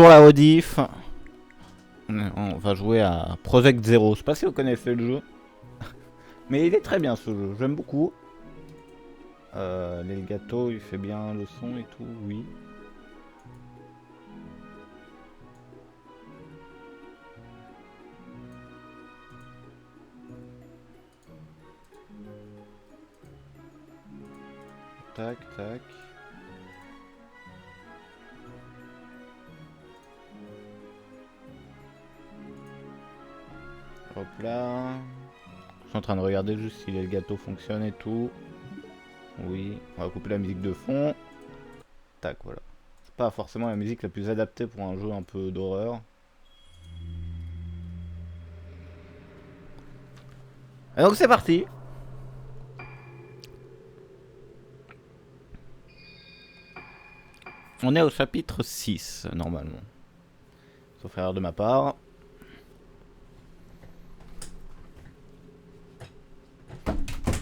bonjour la rediff. On va jouer à Project Zero. Je sais pas si vous connaissez le jeu. Mais il est très bien ce jeu, j'aime beaucoup. Les gâteaux, il fait bien le son et tout, oui. Tac, tac. Hop là. Je suis en train de regarder juste si les gâteaux fonctionnent et tout. Oui, on va couper la musique de fond. Tac, voilà. C'est pas forcément la musique la plus adaptée pour un jeu un peu d'horreur. Et donc c'est parti. On est au chapitre 6, normalement. Sauf erreur de ma part.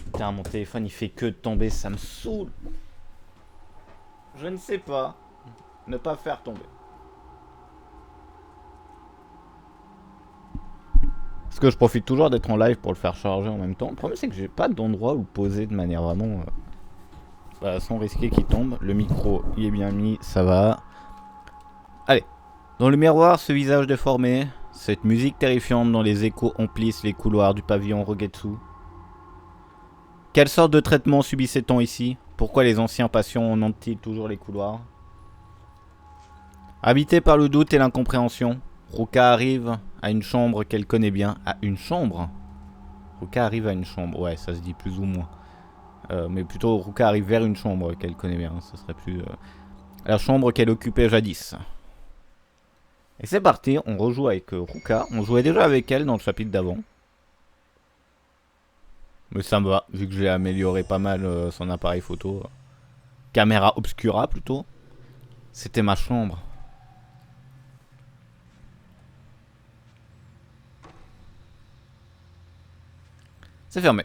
Putain, mon téléphone il fait que de tomber, ça me saoule. Je ne sais pas. Ne pas faire tomber. Parce que je profite toujours d'être en live pour le faire charger en même temps. Le problème c'est que j'ai pas d'endroit où le poser de manière vraiment... sans risquer qu'il tombe. Le micro il est bien mis, ça va. Allez. Dans le miroir, ce visage déformé, cette musique terrifiante dont les échos emplissent les couloirs du pavillon Rogetsu. Quelle sorte de traitement subissait-on ici? Pourquoi les anciens patients en hantent-ils toujours les couloirs? Habité par le doute et l'incompréhension, Ruka arrive à une chambre qu'elle connaît bien. À une chambre? Ruka arrive à une chambre, ouais, ça se dit plus ou moins. Mais plutôt, Ruka arrive vers une chambre qu'elle connaît bien, ça serait plus... la chambre qu'elle occupait jadis. Et c'est parti, on rejoue avec Ruka. On jouait déjà avec elle dans le chapitre d'avant. Mais ça me va, vu que j'ai amélioré pas mal son appareil photo. Caméra obscura plutôt. C'était ma chambre. C'est fermé.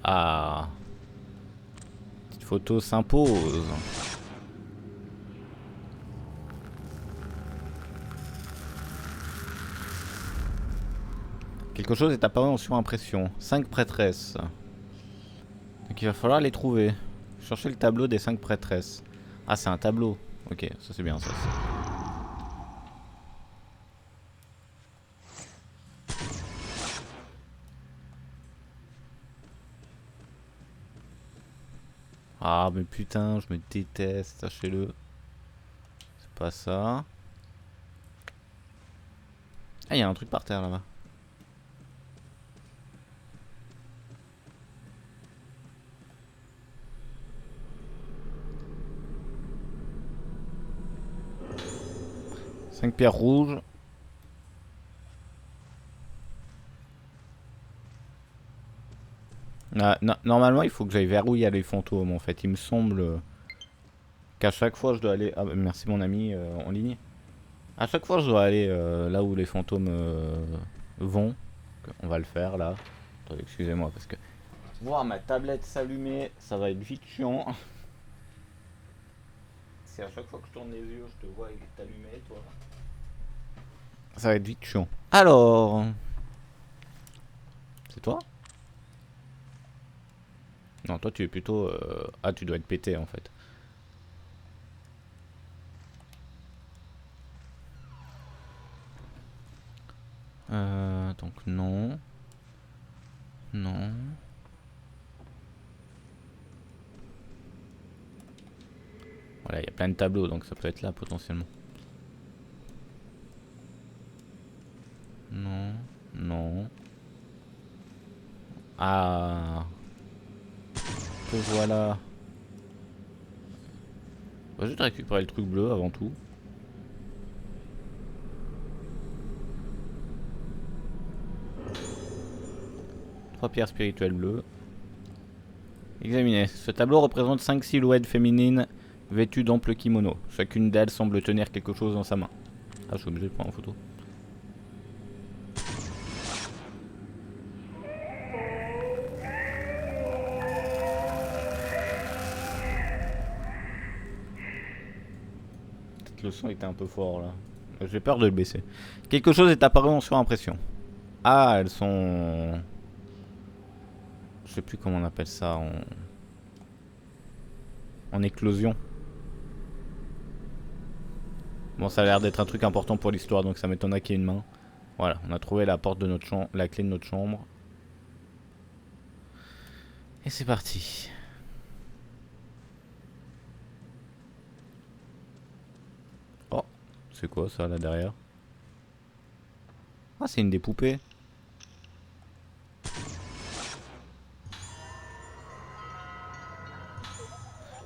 Ah. Petite photo s'impose. Quelque chose est apparu en surimpression. 5 prêtresses. Donc il va falloir les trouver. Chercher le tableau des 5 prêtresses. Ah, c'est un tableau. Ok, ça c'est bien ça. Ah, mais putain, je me déteste, sachez-le. C'est pas ça. Ah, il y a un truc par terre là-bas. Cinq pierres rouges. Ah, normalement, il faut que j'aille vers où il y a les fantômes en fait. Il me semble qu'à chaque fois je dois aller. Ah, merci mon ami en ligne. À chaque fois je dois aller là où les fantômes vont. On va le faire là. Attendez, excusez-moi parce que voir ma tablette s'allumer, ça va être vite chiant. Si à chaque fois que je tourne les yeux, je te vois t'allumer, toi. Ça va être vite chiant. Alors, c'est toi? Non, toi tu es plutôt... Ah, tu dois être pété en fait. Donc non. Non. Voilà, il y a plein de tableaux, donc ça peut être là potentiellement. Non. Non. Ah. Que voilà. On va juste récupérer le truc bleu avant tout. Trois pierres spirituelles bleues. Examinez. Ce tableau représente 5 silhouettes féminines vêtues d'amples kimonos. Chacune d'elles semble tenir quelque chose dans sa main. Ah, je suis obligé de prendre en photo. que le son était un peu fort là. J'ai peur de le baisser. Quelque chose est apparu en surimpression. Ah, elles sont... Je sais plus comment on appelle ça. En éclosion. Bon, ça a l'air d'être un truc important pour l'histoire, donc ça m'étonnerait qu'il y ait une main. Voilà, on a trouvé la porte de notre chambre, la clé de notre chambre. Et c'est parti. Oh, c'est quoi ça là derrière? Ah, c'est une des poupées.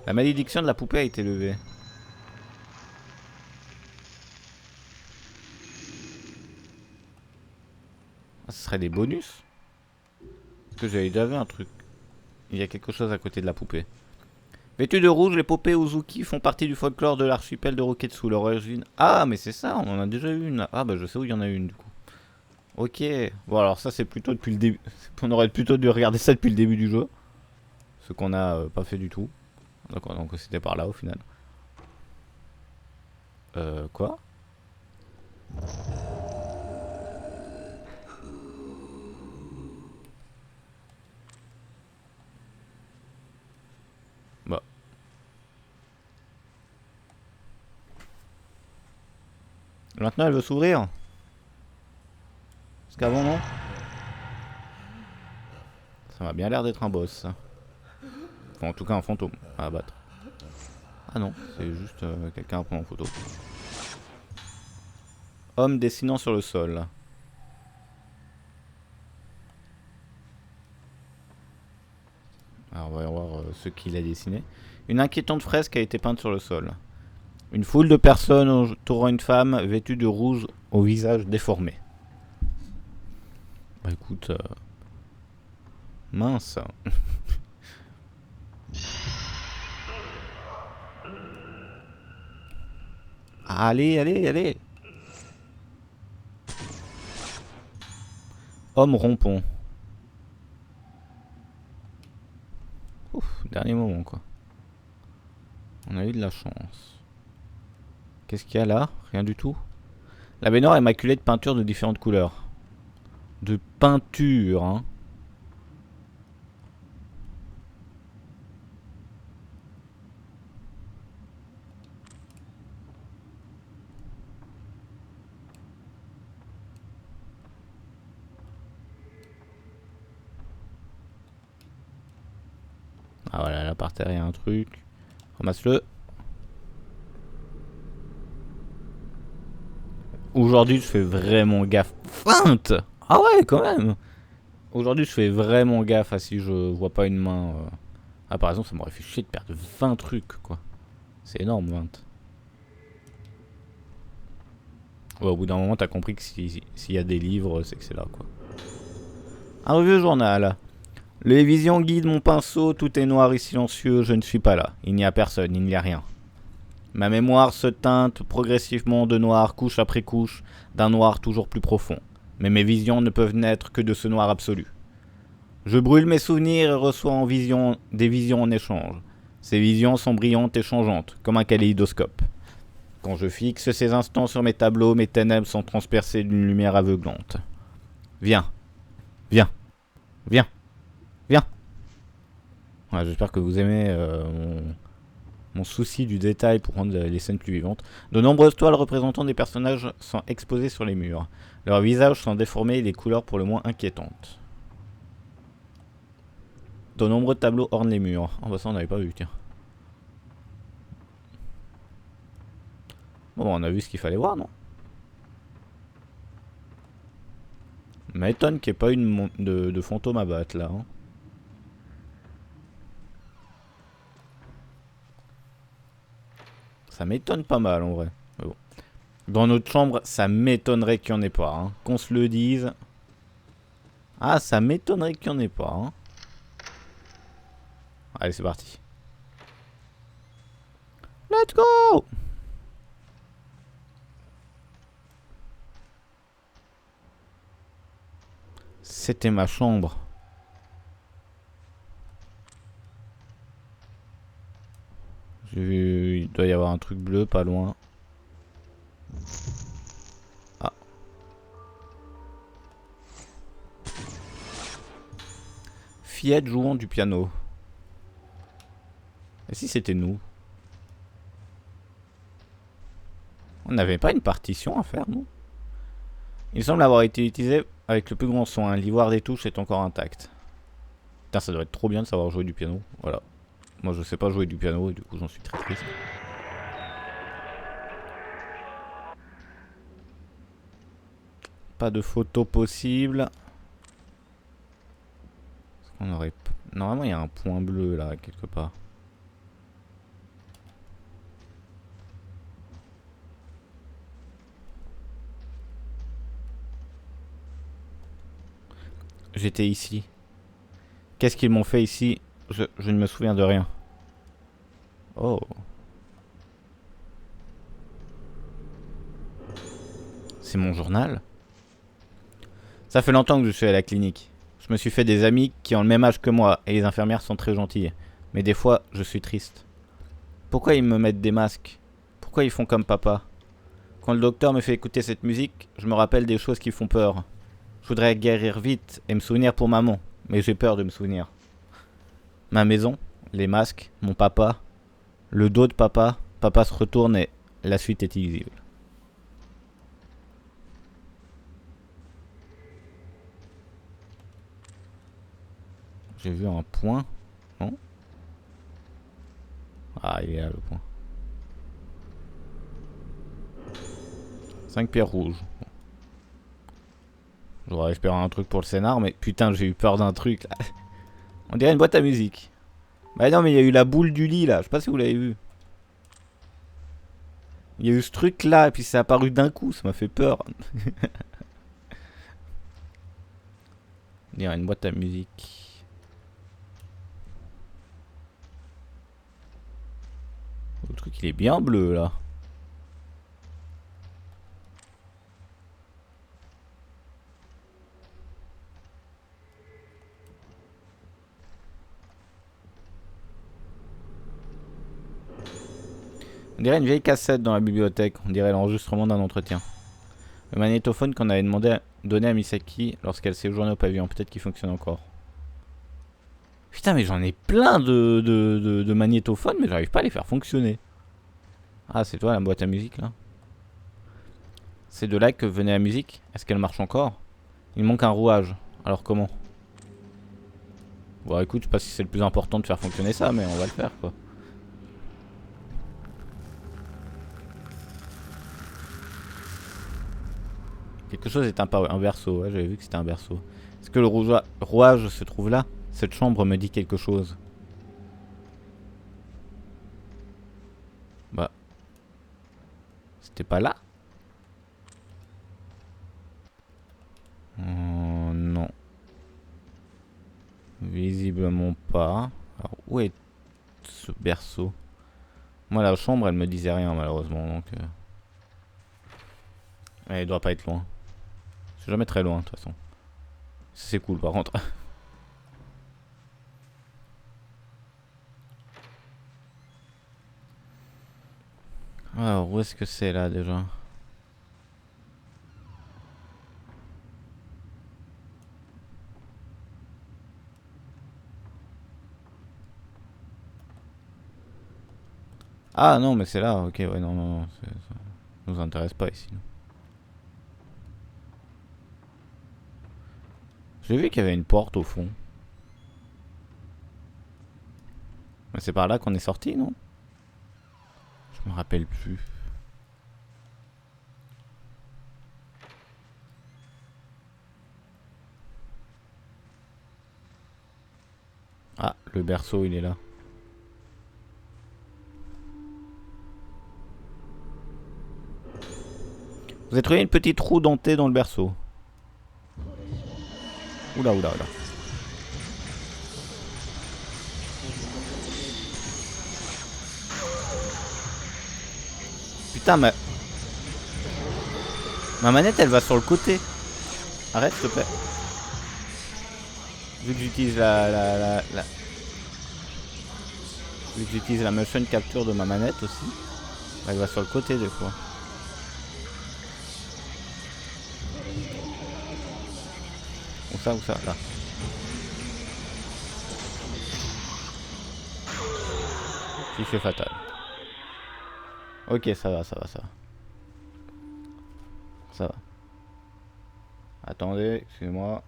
La malédiction de la poupée a été levée. Ah, ce serait des bonus? Parce que j'avais déjà vu un truc. Il y a quelque chose à côté de la poupée. Vêtus de rouge, les poupées Uzuki font partie du folklore de l'archipel de Roketsu. Leur origine... Ah, mais c'est ça, on en a déjà eu une. Ah, bah je sais où il y en a une du coup. Ok. Bon, alors ça c'est plutôt depuis le début. On aurait plutôt dû regarder ça depuis le début du jeu. Ce qu'on a pas fait du tout. D'accord, donc c'était par là au final. Quoi? Bah. Maintenant elle veut s'ouvrir. Parce qu'avant non. Ça m'a bien l'air d'être un boss ça. Enfin, en tout cas un fantôme à abattre. Ah non, c'est juste quelqu'un à prendre en photo. Homme dessinant sur le sol. Alors on va voir ce qu'il a dessiné. Une inquiétante fresque a été peinte sur le sol. Une foule de personnes entourant une femme vêtue de rouge au visage déformé. Bah écoute... Mince. Allez, allez, allez. Homme rompon. Ouf, dernier moment quoi. On a eu de la chance. Qu'est-ce qu'il y a là? Rien du tout. La baignoire est maculée de peintures de différentes couleurs. De peinture, hein. Ah voilà, là par terre il y a un truc. Ramasse-le. Aujourd'hui je fais vraiment gaffe. Feinte. Ah ouais quand même. Aujourd'hui je fais vraiment gaffe à si je vois pas une main. Ah par exemple ça m'aurait fait chier de perdre 20 trucs quoi. C'est énorme 20. Ouais, au bout d'un moment t'as compris que s'il y a des livres c'est que c'est là quoi. Un vieux journal. Les visions guident mon pinceau, tout est noir et silencieux, je ne suis pas là. Il n'y a personne, il n'y a rien. Ma mémoire se teinte progressivement de noir, couche après couche, d'un noir toujours plus profond. Mais mes visions ne peuvent naître que de ce noir absolu. Je brûle mes souvenirs et reçois en vision des visions en échange. Ces visions sont brillantes et changeantes, comme un kaléidoscope. Quand je fixe ces instants sur mes tableaux, mes ténèbres sont transpercées d'une lumière aveuglante. Viens, viens, viens, viens. Ouais, j'espère que vous aimez mon souci du détail pour rendre les scènes plus vivantes. De nombreuses toiles représentant des personnages sont exposées sur les murs. Leurs visages sont déformés et les couleurs pour le moins inquiétantes. De nombreux tableaux ornent les murs. Oh bah ça on n'avait pas vu, tiens. Bon, on a vu ce qu'il fallait voir, non? M'étonne qu'il n'y ait pas une de fantôme à battre là. Hein. Ça m'étonne pas mal en vrai. Mais bon. Dans notre chambre, ça m'étonnerait qu'il n'y en ait pas. Hein. Qu'on se le dise. Ah, ça m'étonnerait qu'il n'y en ait pas. Hein. Allez, c'est parti. Let's go! C'était ma chambre. J'ai vu, il doit y avoir un truc bleu pas loin. fillette jouant du piano. Et si c'était nous? On n'avait pas une partition à faire, nous? Il semble avoir été utilisé avec le plus grand soin. L'ivoire des touches est encore intact. Putain, ça doit être trop bien de savoir jouer du piano. Voilà. Moi, je sais pas jouer du piano et du coup, j'en suis très triste. Pas de photo possible. On aurait... Normalement, il y a un point bleu là, quelque part. J'étais ici. Qu'est-ce qu'ils m'ont fait ici? Je ne me souviens de rien. Oh. C'est mon journal? Ça fait longtemps que je suis à la clinique. Je me suis fait des amis qui ont le même âge que moi et les infirmières sont très gentilles. Mais des fois, je suis triste. Pourquoi ils me mettent des masques? Pourquoi ils font comme papa? Quand le docteur me fait écouter cette musique, je me rappelle des choses qui font peur. Je voudrais guérir vite et me souvenir pour maman, mais j'ai peur de me souvenir. Ma maison, les masques, mon papa, le dos de papa, papa se retourne et la suite est illisible. J'ai vu un point, non? Ah, il est là le point. 5 pierres rouges. J'aurais espéré un truc pour le scénar, mais putain, j'ai eu peur d'un truc là. On dirait une boîte à musique. Bah non, mais il y a eu la boule du lit là, je sais pas si vous l'avez vu. Il y a eu ce truc là, et puis c'est apparu d'un coup, ça m'a fait peur. On dirait une boîte à musique. Le truc il est bien bleu là. On dirait une vieille cassette dans la bibliothèque, on dirait l'enregistrement d'un entretien. Le magnétophone qu'on avait donné à Misaki lorsqu'elle séjournait au pavillon, peut-être qu'il fonctionne encore. Putain, mais j'en ai plein de magnétophones, mais j'arrive pas à les faire fonctionner. Ah, c'est toi la boîte à musique là? C'est de là que venait la musique? Est-ce qu'elle marche encore? Il manque un rouage, alors comment? Bon écoute, je sais pas si c'est le plus important de faire fonctionner ça, mais on va le faire quoi. Quelque chose est apparu, un berceau, ouais, j'avais vu que c'était un berceau. Est-ce que le rouage se trouve là? Cette chambre me dit quelque chose. Bah. C'était pas là? Non. Visiblement pas. Alors, où est ce berceau? Moi, la chambre, elle me disait rien, malheureusement, donc... Elle doit pas être loin. C'est jamais très loin, de toute façon. C'est cool, par contre. Alors, où est-ce que c'est, là, déjà? Ah, non, mais c'est là, ok, ouais, non, non, non. Ça nous intéresse pas, ici. J'ai vu qu'il y avait une porte, au fond. Mais c'est par là qu'on est sorti, non? Je me rappelle plus. Ah, le berceau, il est là. Vous avez trouvé une petite roue dentée dans le berceau. Oula, oula, oula. Putain, ma manette, elle va sur le côté. Arrête, s'il te plaît. Vu que j'utilise Vu que j'utilise la motion capture de ma manette aussi, elle va sur le côté des fois. Où ça, là? Si c'est fatal. Ok, ça va, ça va, ça va. Ça va. Attendez, excusez-moi.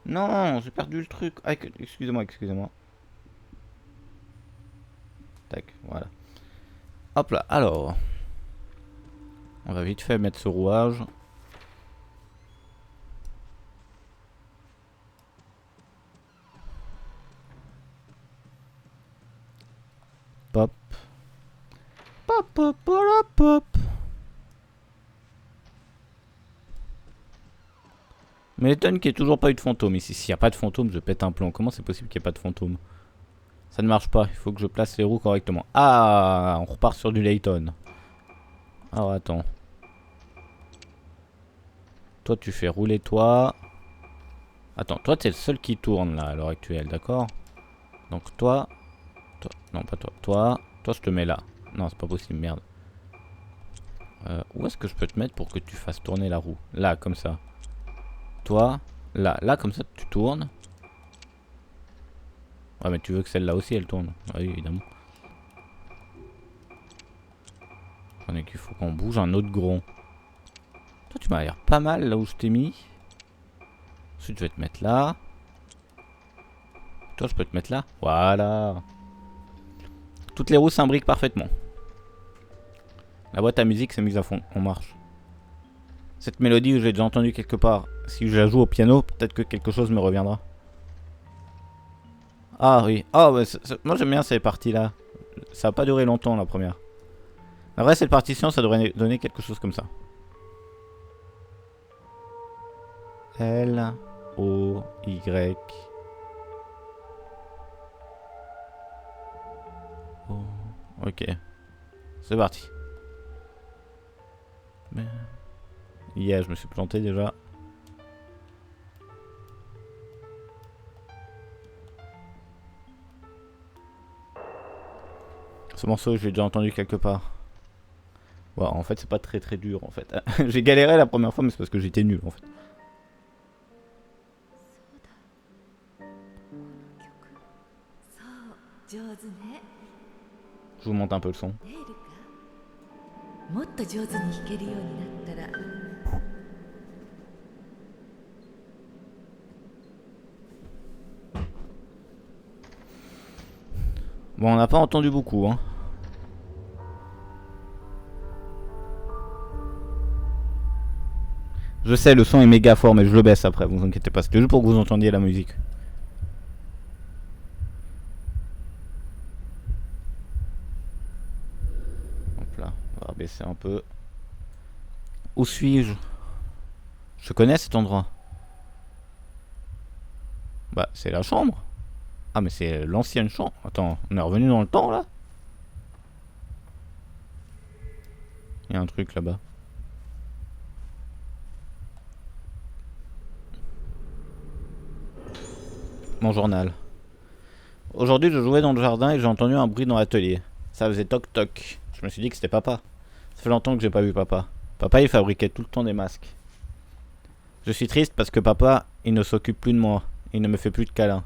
Non, j'ai perdu le truc. Ah, excusez-moi, excusez-moi. Tac, voilà. Hop là, alors. On va vite fait mettre ce rouage. Pop. Pop, pop, pop, pop. Mais étonne qu'il n'y ait toujours pas eu de fantôme ici. S'il n'y a pas de fantôme, je pète un plomb. Comment c'est possible qu'il n'y ait pas de fantôme? Ça ne marche pas. Il faut que je place les roues correctement. Ah, on repart sur du Layton. Alors attends. Toi, tu fais rouler toi. Attends, toi, t'es le seul qui tourne là à l'heure actuelle, d'accord? Donc toi. Non, pas toi. Toi, je te mets là. Non, c'est pas possible, merde. Où est-ce que je peux te mettre pour que tu fasses tourner la roue? Là, comme ça. Toi, là. Là, comme ça, tu tournes. Ouais, mais tu veux que celle-là aussi, elle tourne. Oui, évidemment. On est qu'il faut qu'on bouge un autre gros. Toi, tu m'as l'air pas mal là où je t'ai mis. Ensuite, je vais te mettre là. Toi, je peux te mettre là. Voilà. Toutes les roues s'imbriquent parfaitement. La boîte à musique s'est mise à fond. On marche. Cette mélodie, je l'ai déjà entendue quelque part. Si je la joue au piano, peut-être que quelque chose me reviendra. Ah oui. Ah, ouais, moi j'aime bien ces parties-là. Ça va pas durer longtemps la première. La vraie, cette partition, ça devrait donner quelque chose comme ça. L, O, Y. O. Ok. C'est parti. Yeah, je me suis planté déjà. Ce morceau, je l'ai déjà entendu quelque part. Ouais, en fait, c'est pas très très dur en fait. J'ai galéré la première fois, mais c'est parce que j'étais nul en fait. Je vous monte un peu le son. Bon, on n'a pas entendu beaucoup, hein. Je sais, le son est méga fort, mais je le baisse après, vous inquiétez pas. C'était juste pour que vous entendiez la musique. Hop là, on va baisser un peu. Où suis-je? Je connais cet endroit. Bah, c'est la chambre. Ah, mais c'est l'ancienne chambre. Attends, on est revenu dans le temps là? Il y a un truc là-bas. Mon journal. Aujourd'hui, je jouais dans le jardin et j'ai entendu un bruit dans l'atelier. Ça faisait toc toc. Je me suis dit que c'était papa. Ça fait longtemps que j'ai pas vu papa. Papa, il fabriquait tout le temps des masques. Je suis triste parce que papa, il ne s'occupe plus de moi. Il ne me fait plus de câlins.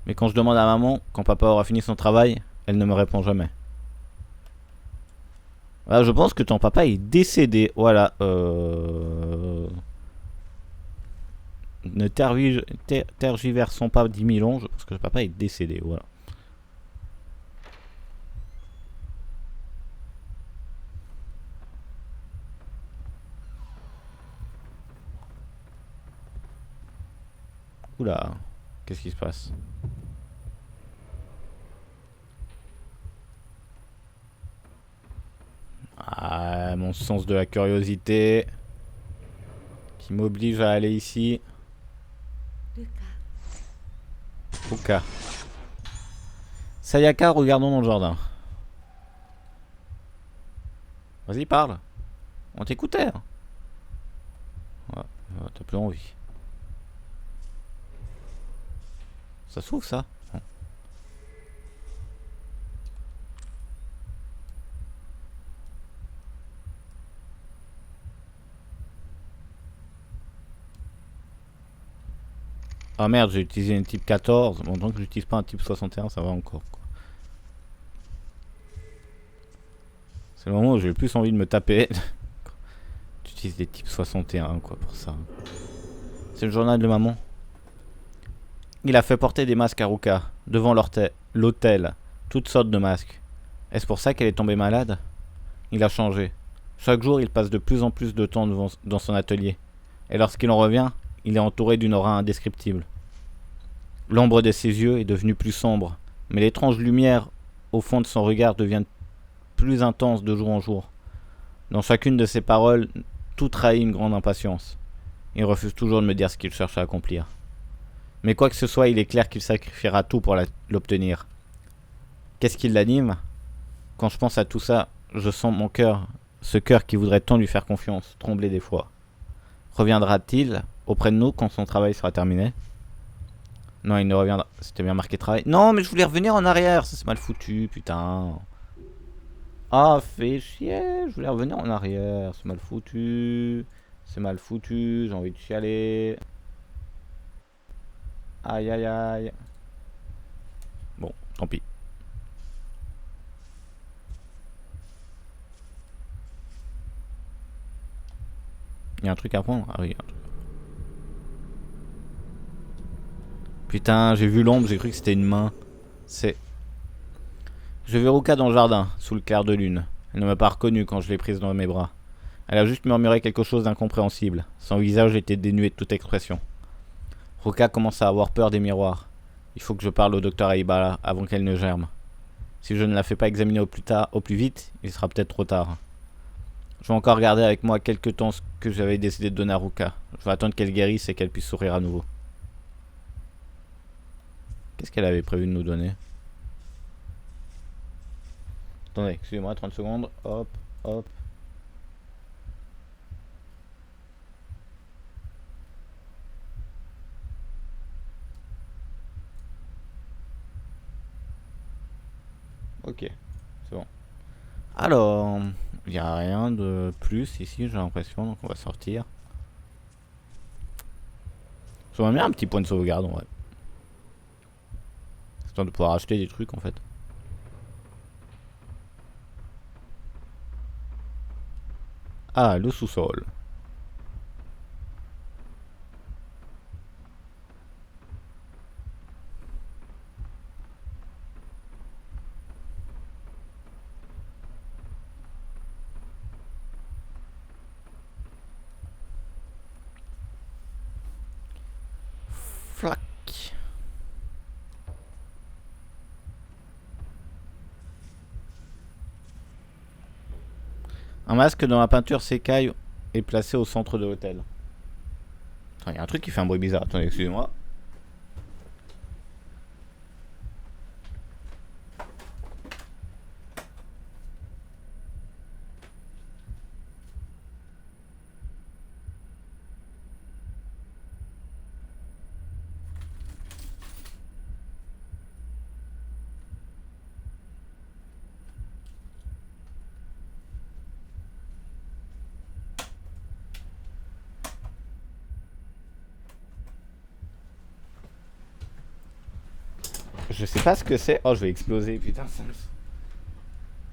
Mais quand je demande à maman, quand papa aura fini son travail, elle ne me répond jamais. Voilà, je pense que ton papa est décédé. Voilà. Ne tergiversons pas 10 000 ans. Je pense que papa est décédé. Voilà. Oula. Qu'est-ce qui se passe? Ah, mon sens de la curiosité qui m'oblige à aller ici. Luca. Sayaka, regardons dans le jardin. Vas-y, parle. On t'écoutait. Hein. Ouais, t'as plus envie. Ça s'ouvre ça? Ah merde, j'ai utilisé une type 14. Bon, tant que j'utilise pas un type 61, ça va encore, quoi. C'est le moment où j'ai le plus envie de me taper. Tu utilises des types 61, quoi, pour ça. C'est le journal de maman. Il a fait porter des masques à Ruka, devant l'hôtel. Toutes sortes de masques. Est-ce pour ça qu'elle est tombée malade? Il a changé. Chaque jour, il passe de plus en plus de temps dans son atelier. Et lorsqu'il en revient, il est entouré d'une aura indescriptible. L'ombre de ses yeux est devenue plus sombre, mais l'étrange lumière au fond de son regard devient plus intense de jour en jour. Dans chacune de ses paroles, tout trahit une grande impatience. Il refuse toujours de me dire ce qu'il cherche à accomplir. Mais quoi que ce soit, il est clair qu'il sacrifiera tout pour l'obtenir. Qu'est-ce qui l'anime? Quand je pense à tout ça, je sens mon cœur, ce cœur qui voudrait tant lui faire confiance, trembler des fois. Reviendra-t-il auprès de nous quand son travail sera terminé? Non, il ne reviendra. C'était bien marqué travail. Non, mais je voulais revenir en arrière. Ça, c'est mal foutu, putain. Ah, fait chier. Je voulais revenir en arrière. C'est mal foutu. C'est mal foutu. J'ai envie de chialer. Aïe, aïe, aïe. Bon, tant pis. Il y a un truc à prendre? Ah oui, il y a un truc. Putain, j'ai vu l'ombre, j'ai cru que c'était une main. C'est... Je vais Ruka dans le jardin, sous le clair de lune. Elle ne m'a pas reconnu quand je l'ai prise dans mes bras. Elle a juste murmuré quelque chose d'incompréhensible. Son visage était dénué de toute expression. Ruka commence à avoir peur des miroirs. Il faut que je parle au docteur Aibala avant qu'elle ne germe. Si je ne la fais pas examiner au plus vite, il sera peut-être trop tard. Je vais encore garder avec moi quelques temps ce que j'avais décidé de donner à Ruka. Je vais attendre qu'elle guérisse et qu'elle puisse sourire à nouveau. Qu'est-ce qu'elle avait prévu de nous donner? Attendez, excusez-moi, 30 secondes. Hop, hop. Ok, c'est bon. Alors, il n'y a rien de plus ici, j'ai l'impression, donc on va sortir. J'aimerais bien un petit point de sauvegarde, en vrai. Histoire de pouvoir acheter des trucs, en fait. Ah, le sous-sol. Flac. Un masque dans la peinture s'écaille est placé au centre de l'hôtel. Il y a un truc qui fait un bruit bizarre. Attendez, excusez-moi. Je sais pas ce que c'est. Oh, je vais exploser, putain.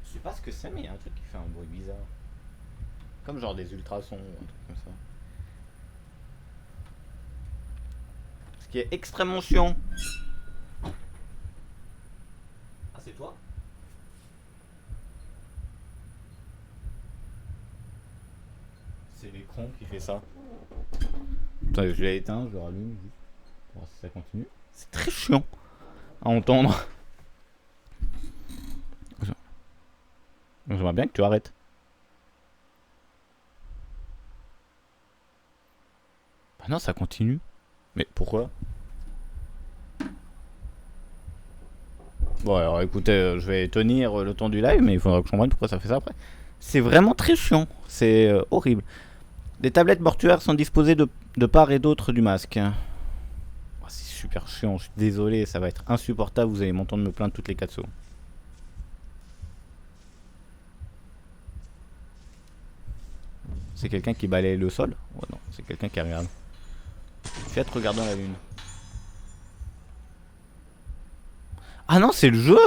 Je sais pas ce que c'est, mais il y a un truc qui fait un bruit bizarre. Comme genre des ultrasons ou un truc comme ça. Ce qui est extrêmement chiant. Ah, c'est toi? C'est l'écran qui fait ça. Attendez, je l'ai éteint, je le rallume juste pour voir si ça continue. C'est très chiant à entendre. J'aimerais bien que tu arrêtes. Bah non, ça continue. Mais pourquoi? Bon, alors écoutez, je vais tenir le temps du live, mais il faudra que je comprenne pourquoi ça fait ça après. C'est vraiment très chiant, c'est horrible. Des tablettes mortuaires sont disposées de part et d'autre du masque. Oh, c'est super chiant, je suis désolé, ça va être insupportable, vous allez m'entendre me plaindre toutes les 4 secondes. C'est quelqu'un qui balaye le sol? Ouais, non, c'est quelqu'un qui regarde. Faites regardant la lune. Ah non, c'est le jeu.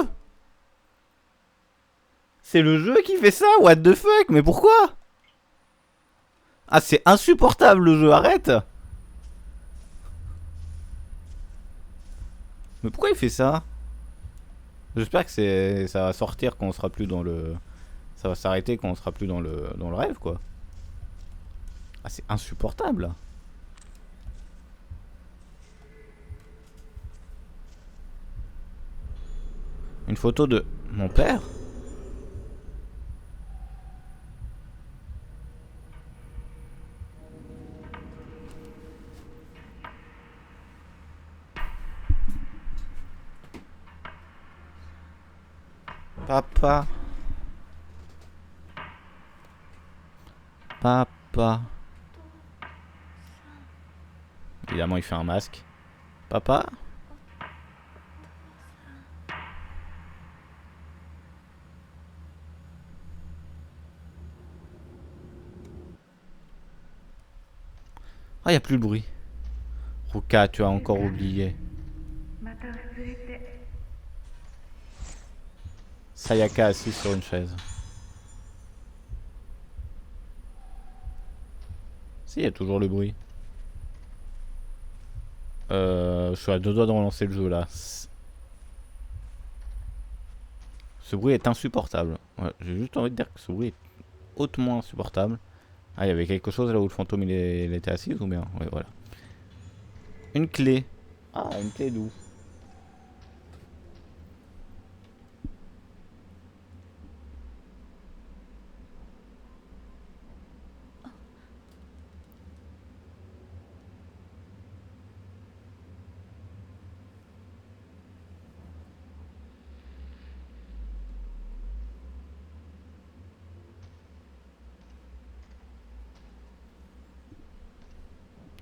C'est le jeu qui fait ça. What the fuck? Mais pourquoi? Ah, c'est insupportable le jeu, arrête. Mais pourquoi il fait ça? J'espère que ça va sortir quand on sera plus dans le... Ça va s'arrêter quand on sera plus dans le rêve, quoi. Ah, c'est insupportable. Une photo de mon père? Papa. Papa. Évidemment, il fait un masque. Papa? Ah, il n'y a plus le bruit. Ruka, tu as encore oublié. Sayaka assis sur une chaise. Si, il y a toujours le bruit. Je suis à deux doigts de relancer le jeu là. Ce bruit est insupportable. Ouais, j'ai juste envie de dire que ce bruit est hautement insupportable. Ah, il y avait quelque chose là où le fantôme il était assis ou bien? Ouais, voilà. Une clé. Ah, une clé d'où?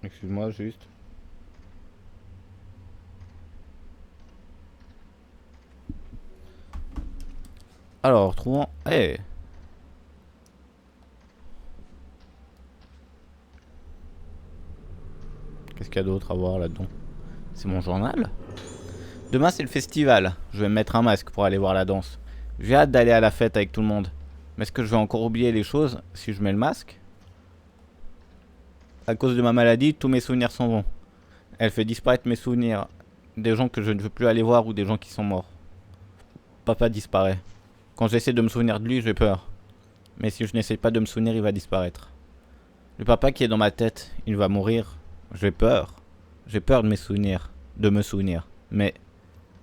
Excuse-moi, juste. Alors, trouvons... Eh Qu'est-ce qu'il y a d'autre à voir là-dedans? C'est mon journal? Demain, c'est le festival. Je vais me mettre un masque pour aller voir la danse. J'ai hâte d'aller à la fête avec tout le monde. Mais est-ce que je vais encore oublier les choses si je mets le masque? À cause de ma maladie, tous mes souvenirs s'en vont. Elle fait disparaître mes souvenirs. Des gens que je ne veux plus aller voir ou des gens qui sont morts. Papa disparaît. Quand j'essaie de me souvenir de lui, j'ai peur. Mais si je n'essaie pas de me souvenir, il va disparaître. Le papa qui est dans ma tête, il va mourir. J'ai peur. J'ai peur de mes souvenirs. De me souvenir. Mais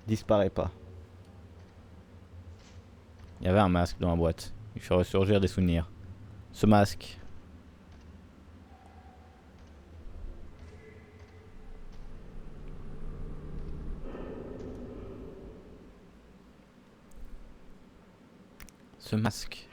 disparaît pas. Il y avait un masque dans la boîte. Il fait ressurgir des souvenirs. Ce masque. Ce masque.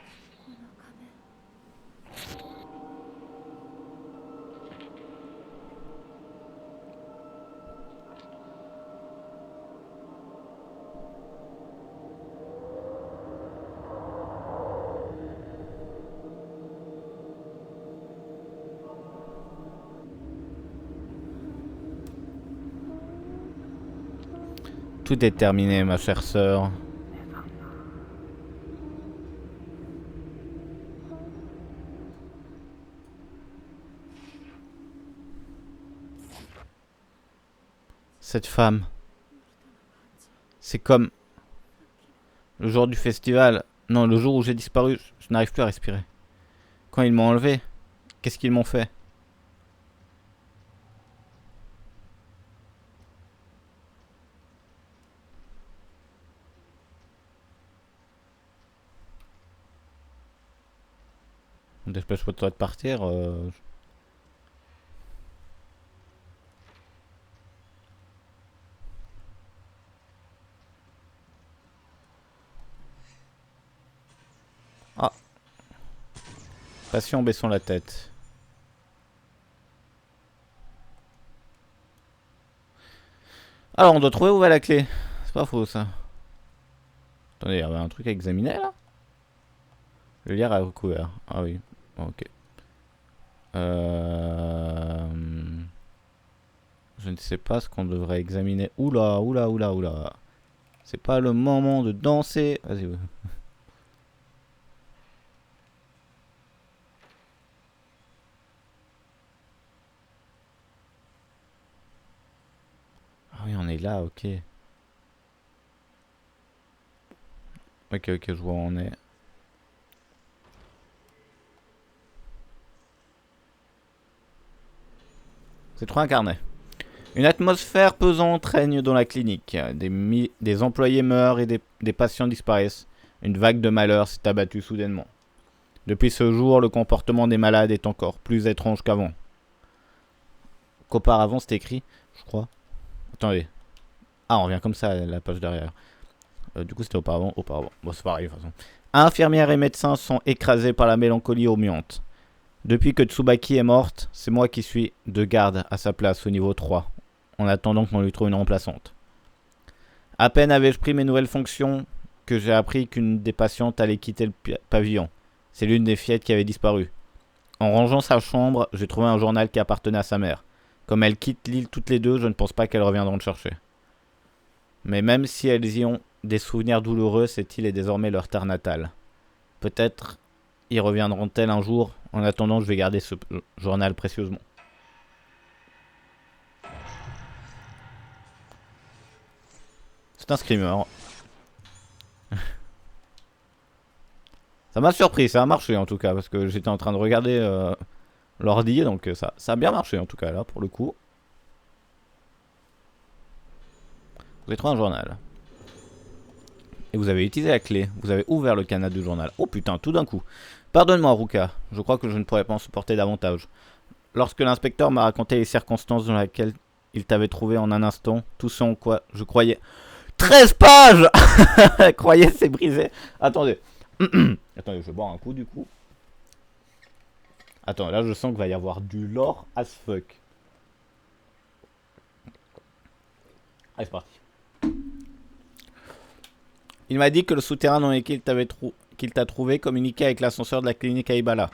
Tout est terminé, ma chère sœur. Cette femme. C'est comme le jour du festival. Non, le jour où j'ai disparu, je n'arrive plus à respirer. Quand ils m'ont enlevé, qu'est-ce qu'ils m'ont fait? Dépêche-toi de partir. Ah. Patient baissant la tête. Alors, on doit trouver où va la clé. C'est pas faux, ça. Attendez, il y avait un truc à examiner, là? Le lierre est recouvert. Ah oui. Ok. Je ne sais pas ce qu'on devrait examiner. Oula, oula, oula, oula. C'est pas le moment de danser. Vas-y. Ah oui, on est là, ok. Ok, je vois où on est. C'est trop incarné. Une atmosphère pesante règne dans la clinique. Des employés meurent et des patients disparaissent. Une vague de malheur s'est abattue soudainement. Depuis ce jour, le comportement des malades est encore plus étrange qu'avant. Qu'auparavant, c'était écrit, je crois. Attendez. Ah, on revient comme ça à la page derrière. Du coup, c'était auparavant. Bon, c'est pareil, de toute façon. Infirmières et médecins sont écrasés par la mélancolie ambiante. Depuis que Tsubaki est morte, c'est moi qui suis de garde à sa place au niveau 3, en attendant qu'on lui trouve une remplaçante. À peine avais-je pris mes nouvelles fonctions que j'ai appris qu'une des patientes allait quitter le pavillon. C'est l'une des fillettes qui avait disparu. En rangeant sa chambre, j'ai trouvé un journal qui appartenait à sa mère. Comme elles quittent l'île toutes les deux, je ne pense pas qu'elles reviendront le chercher. Mais même si elles y ont des souvenirs douloureux, cette île est désormais leur terre natale. Peut-être y reviendront-elles un jour. En attendant, je vais garder ce journal précieusement. C'est un screamer. Ça m'a surpris, ça a marché en tout cas, parce que j'étais en train de regarder l'ordi, donc ça a bien marché en tout cas là, pour le coup. Vous avez trouvé un journal. Et vous avez utilisé la clé. Vous avez ouvert le canal du journal. Oh putain, tout d'un coup. Pardonne-moi, Ruka. Je crois que je ne pourrais pas en supporter davantage. Lorsque l'inspecteur m'a raconté les circonstances dans lesquelles il t'avait trouvé en un instant, tout ce en quoi je croyais... 13 pages. Croyais, c'est brisé. Attendez. Attendez, je vais boire un coup du coup. Attends, là je sens qu'il va y avoir du lore as fuck. Allez, c'est parti. Il m'a dit que le souterrain dans lequel qu'il t'a trouvé communiquait avec l'ascenseur de la clinique Aibala.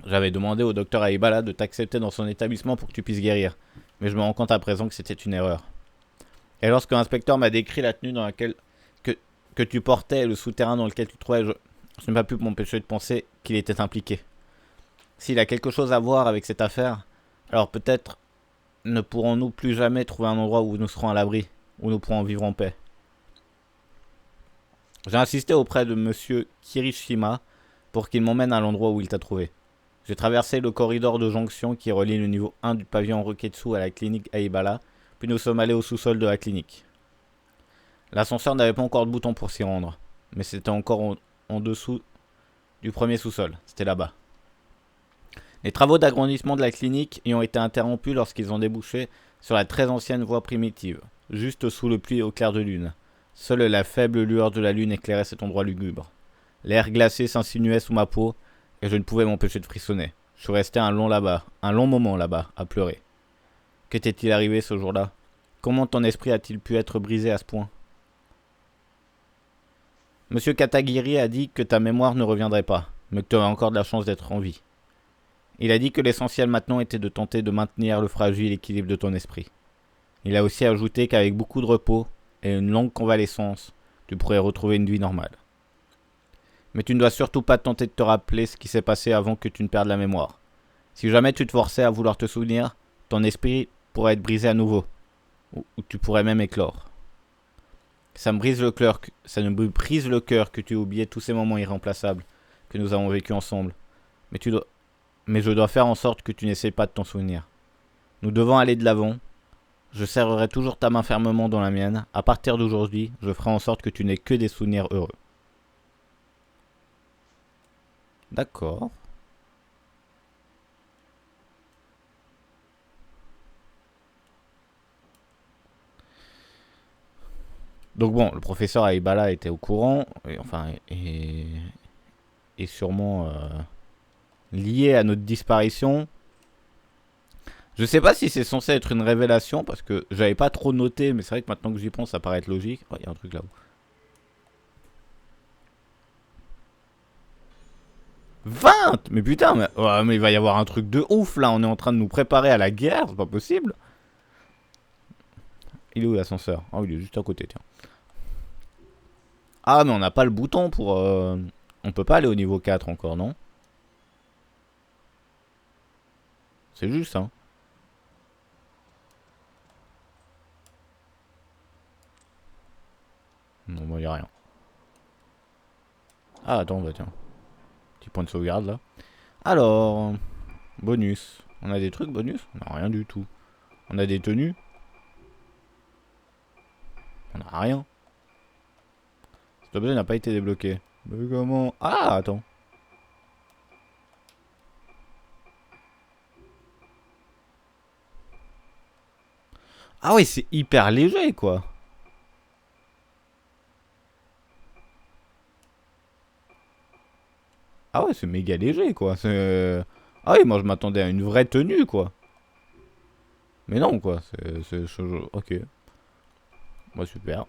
J'avais demandé au docteur Aibala de t'accepter dans son établissement pour que tu puisses guérir. Mais je me rends compte à présent que c'était une erreur. Et lorsque l'inspecteur m'a décrit la tenue dans laquelle que tu portais et le souterrain dans lequel tu te trouvais, je n'ai pas pu m'empêcher de penser qu'il était impliqué. S'il a quelque chose à voir avec cette affaire, alors peut-être ne pourrons-nous plus jamais trouver un endroit où nous serons à l'abri, où nous pourrons vivre en paix. J'ai insisté auprès de monsieur Kirishima pour qu'il m'emmène à l'endroit où il t'a trouvé. J'ai traversé le corridor de jonction qui relie le niveau 1 du pavillon Roketsu à la clinique Aibala, puis nous sommes allés au sous-sol de la clinique. L'ascenseur n'avait pas encore de bouton pour s'y rendre, mais c'était encore en dessous du premier sous-sol, c'était là-bas. Les travaux d'agrandissement de la clinique y ont été interrompus lorsqu'ils ont débouché sur la très ancienne voie primitive, juste sous le puits au clair de lune. Seule la faible lueur de la lune éclairait cet endroit lugubre. L'air glacé s'insinuait sous ma peau, et je ne pouvais m'empêcher de frissonner. Je suis resté un long moment là-bas, à pleurer. Qu'était-il arrivé ce jour-là? Comment ton esprit a-t-il pu être brisé à ce point? Monsieur Katagiri a dit que ta mémoire ne reviendrait pas, mais que tu aurais encore de la chance d'être en vie. Il a dit que l'essentiel maintenant était de tenter de maintenir le fragile équilibre de ton esprit. Il a aussi ajouté qu'avec beaucoup de repos et une longue convalescence, tu pourrais retrouver une vie normale. Mais tu ne dois surtout pas tenter de te rappeler ce qui s'est passé avant que tu ne perdes la mémoire. Si jamais tu te forçais à vouloir te souvenir, ton esprit pourrait être brisé à nouveau, ou tu pourrais même éclore. Ça me brise le cœur que tu aies oublié tous ces moments irremplaçables que nous avons vécus ensemble. Mais je dois faire en sorte que tu n'essaies pas de t'en souvenir. Nous devons aller de l'avant. Je serrerai toujours ta main fermement dans la mienne. À partir d'aujourd'hui, je ferai en sorte que tu n'aies que des souvenirs heureux. D'accord. Donc bon, le professeur Aibala était au courant, et sûrement lié à notre disparition. Je sais pas si c'est censé être une révélation, parce que j'avais pas trop noté, mais c'est vrai que maintenant que j'y pense, ça paraît être logique. Oh, il y a un truc là-haut. 20! Mais putain, mais il va y avoir un truc de ouf là, on est en train de nous préparer à la guerre, c'est pas possible. Il est où l'ascenseur? Ah, il est juste à côté, tiens. Ah, mais on n'a pas le bouton pour... On peut pas aller au niveau 4 encore, non? C'est juste, hein. Non, bah, y a rien. Ah, attends, bah tiens. Petit point de sauvegarde, là. Alors... Bonus. On a des trucs bonus? Non, rien du tout. On a des tenues? On a rien. Cet objet n'a pas été débloqué. Mais comment? Ah, attends. Ah oui, c'est hyper léger, quoi. Ah ouais, c'est méga léger, quoi. Ah oui, moi je m'attendais à une vraie tenue, quoi. Mais non, quoi. Ok. Bah, super.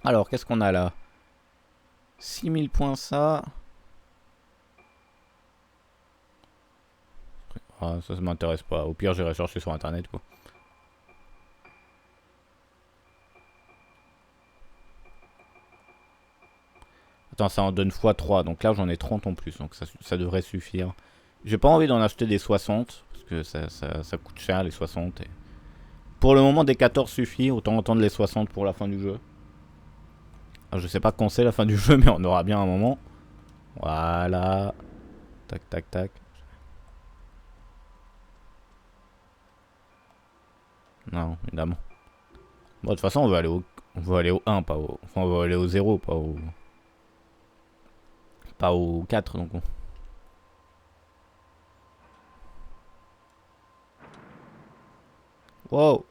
Alors, qu'est-ce qu'on a là? 6000 points, ça. Ah, ça m'intéresse pas. Au pire, j'irai chercher sur internet, quoi. Attends, ça en donne x3. Donc là, j'en ai 30 en plus. Donc ça devrait suffire. J'ai pas envie d'en acheter des 60. Parce que ça coûte cher, les 60. Et... Pour le moment, des 14 suffit. Autant entendre les 60 pour la fin du jeu. Alors, je sais pas quand c'est la fin du jeu, mais on aura bien un moment. Voilà. Tac, tac, tac. Non, évidemment. Bon, de toute façon, on va aller au 1, pas au... Enfin, on va aller au 0, pas au 4, donc on... Wow.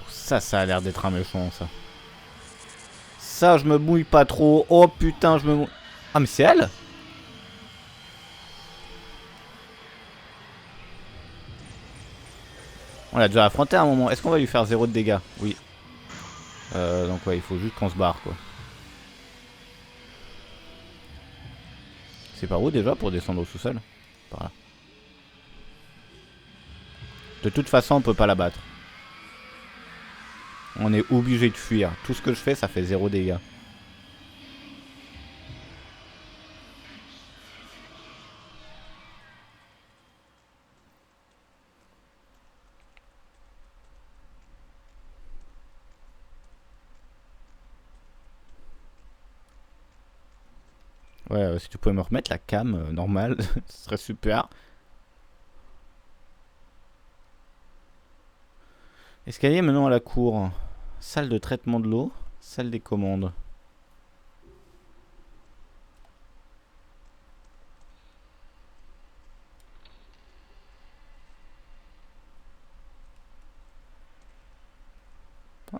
Ça a l'air d'être un méchant, ça. Ça, je me mouille pas trop. Oh putain, je me mouille. Ah, mais c'est elle? On l'a déjà affronté à un moment. Est-ce qu'on va lui faire 0 de dégâts? Oui. Donc ouais, il faut juste qu'on se barre, quoi. C'est par où déjà pour descendre au sous-sol? Par là. De toute façon, on peut pas la battre. On est obligé de fuir. Tout ce que je fais, ça fait 0 dégâts. Ouais, si tu pouvais me remettre la cam normale, ce serait super. Escalier menant à la cour. Salle de traitement de l'eau. Salle des commandes.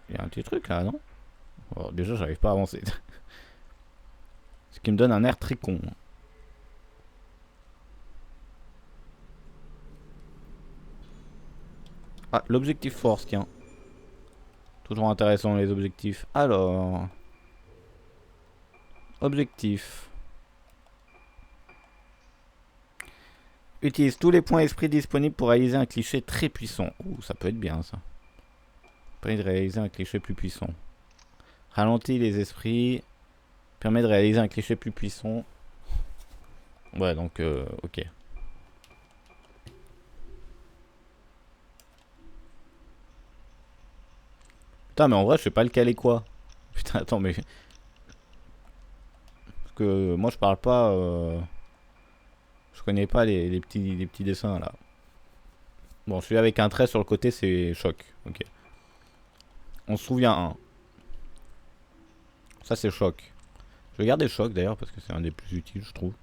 Il y a un petit truc là, non? Oh, déjà, j'arrive pas à avancer. Ce qui me donne un air très con. Ah, l'objectif force, tiens. Toujours intéressant les objectifs. Alors... Objectif. Utilise tous les points esprit disponibles pour réaliser un cliché très puissant. Ouh, ça peut être bien ça. Permet de réaliser un cliché plus puissant. Ralentit les esprits. Permet de réaliser un cliché plus puissant. Ouais, donc, ok. Putain, mais en vrai, je sais pas lequel est quoi. Putain, attends, mais... Parce que moi, je parle pas... Je connais pas les petits dessins, là. Bon, celui avec un trait sur le côté, c'est choc. Ok. On se souvient un. Ça, c'est choc. Je vais garder choc, d'ailleurs, parce que c'est un des plus utiles, je trouve.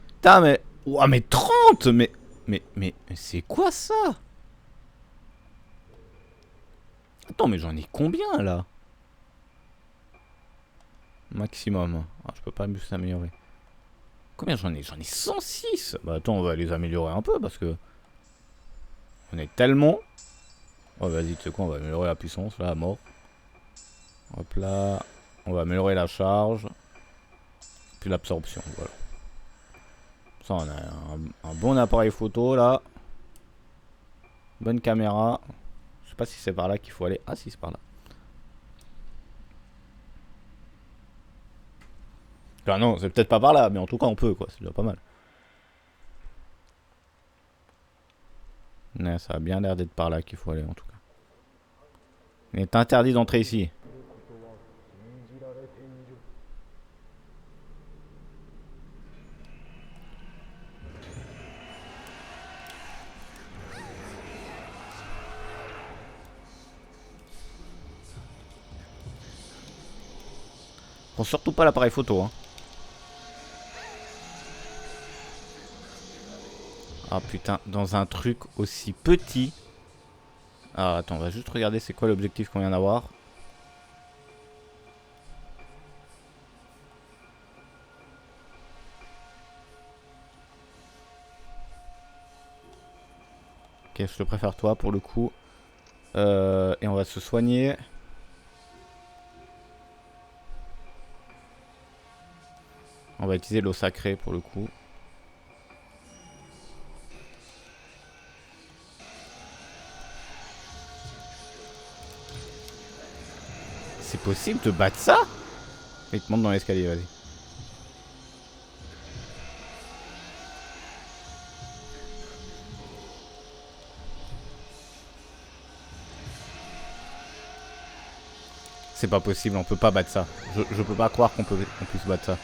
Putain, mais... Ouah, mais 30. Mais c'est quoi ça? Attends, mais j'en ai combien, là? Maximum. Ah, je peux pas mieux s'améliorer. Combien j'en ai? J'en ai 106. Bah attends, on va les améliorer un peu parce que... On est tellement... Oh vas-y, tu sais quoi, on va améliorer la puissance là à mort. Hop là. On va améliorer la charge. Puis l'absorption, voilà. Ça, on a un bon appareil photo là. Bonne caméra. Je sais pas si c'est par là qu'il faut aller. Ah si, c'est par là. Enfin non, c'est peut-être pas par là, mais en tout cas on peut quoi, c'est déjà pas mal. Ouais, ça a bien l'air d'être par là qu'il faut aller en tout cas. Il est interdit d'entrer ici. Prends surtout pas l'appareil photo hein. Ah putain, dans un truc aussi petit. Ah attends, on va juste regarder c'est quoi l'objectif qu'on vient d'avoir. Ok, je te préfère toi pour le coup. Et on va se soigner. On va utiliser l'eau sacrée pour le coup. C'est possible de battre ça? Il te monte dans l'escalier, vas-y. C'est pas possible, on peut pas battre ça. Je peux pas croire qu'on puisse battre ça.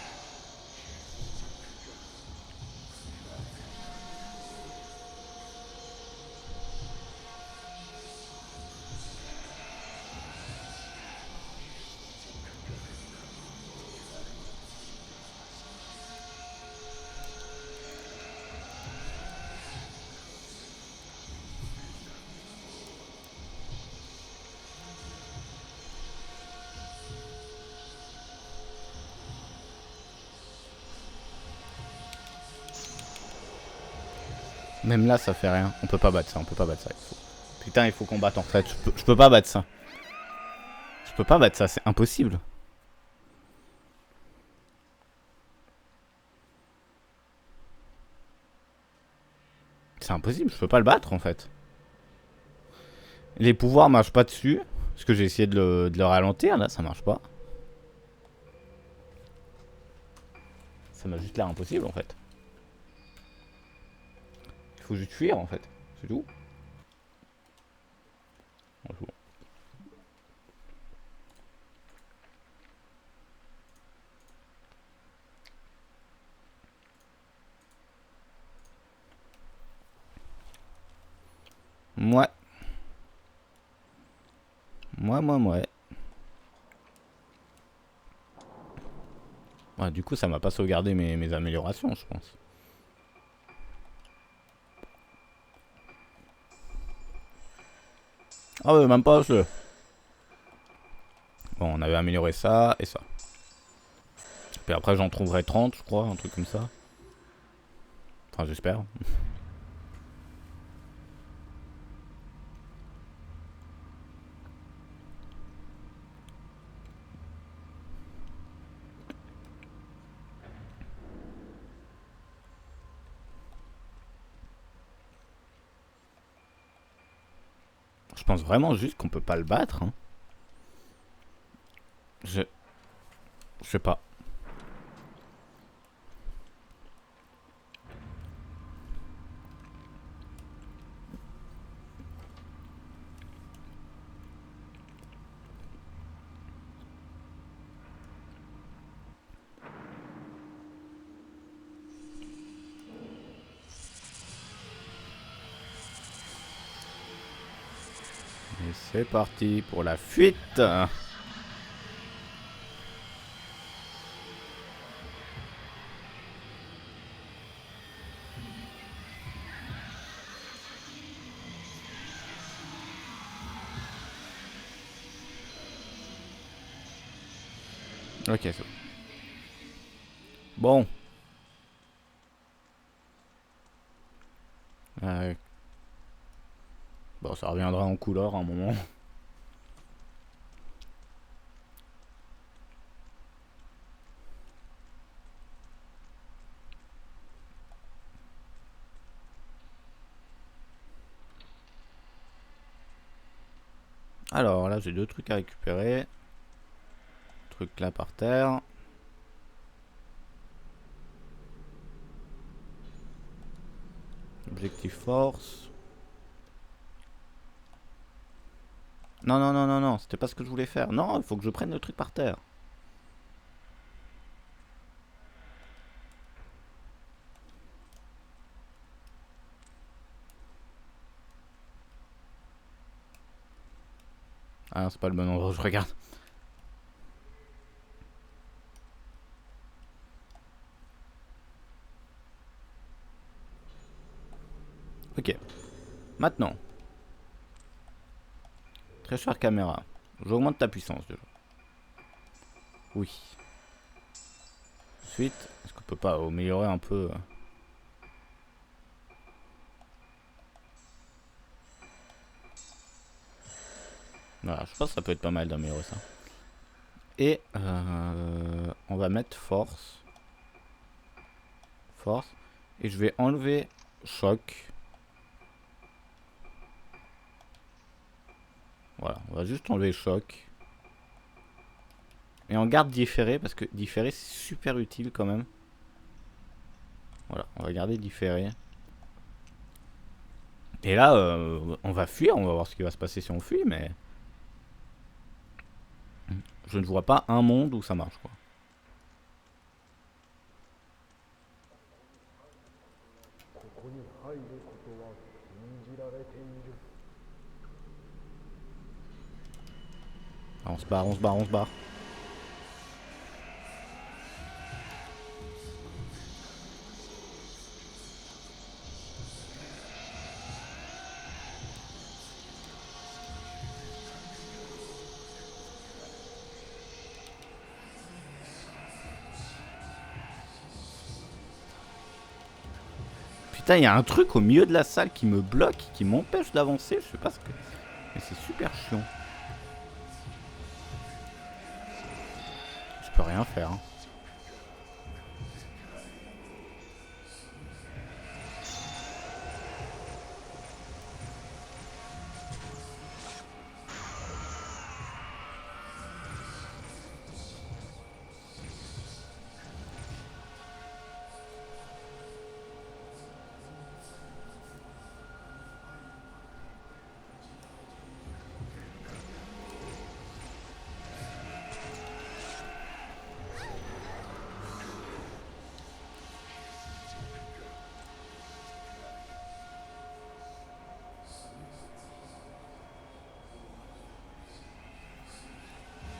Même là, ça fait rien. On peut pas battre ça, on peut pas battre ça. Putain, il faut qu'on batte en fait. Je peux pas battre ça. Je peux pas battre ça, c'est impossible. C'est impossible, je peux pas le battre en fait. Les pouvoirs marchent pas dessus. Parce que j'ai essayé de le ralentir, là, ça marche pas. Ça m'a juste l'air impossible en fait. Il faut juste fuir en fait. C'est tout. Bonjour. Ouais. Ouais. Ouais, du coup, ça m'a pas sauvegardé mes améliorations, je pense. Ah ouais, même pas ce. Bon, on avait amélioré ça et ça. Puis après, j'en trouverai 30, je crois, un truc comme ça. Enfin, j'espère. Je pense vraiment juste qu'on peut pas le battre. Hein. Je sais pas. Et c'est parti pour la fuite. Ok, c'est bon. Bon. Ça reviendra en couleur à un moment. Alors là j'ai deux trucs à récupérer. Truc là par terre. Objectif force. Non, non, non, non, non, c'était pas ce que je voulais faire. Non, il faut que je prenne le truc par terre. Ah non, c'est pas le bon endroit, je regarde. Ok. Maintenant. Très chère caméra. J'augmente ta puissance déjà. Oui. Ensuite, est-ce qu'on peut pas améliorer un peu Voilà, je pense que ça peut être pas mal d'améliorer ça. Et on va mettre force. Force. Et je vais enlever choc. Voilà, on va juste enlever choc. Et on garde différé parce que différé c'est super utile quand même. Voilà, on va garder différé. Et là, on va fuir, on va voir ce qui va se passer si on fuit, mais... Je ne vois pas un monde où ça marche, quoi. Ah, on se barre, on se barre, on se barre. Putain, il y a un truc au milieu de la salle qui me bloque, qui m'empêche d'avancer. Je sais pas ce que... Mais c'est super chiant. Je peux rien faire. Hein.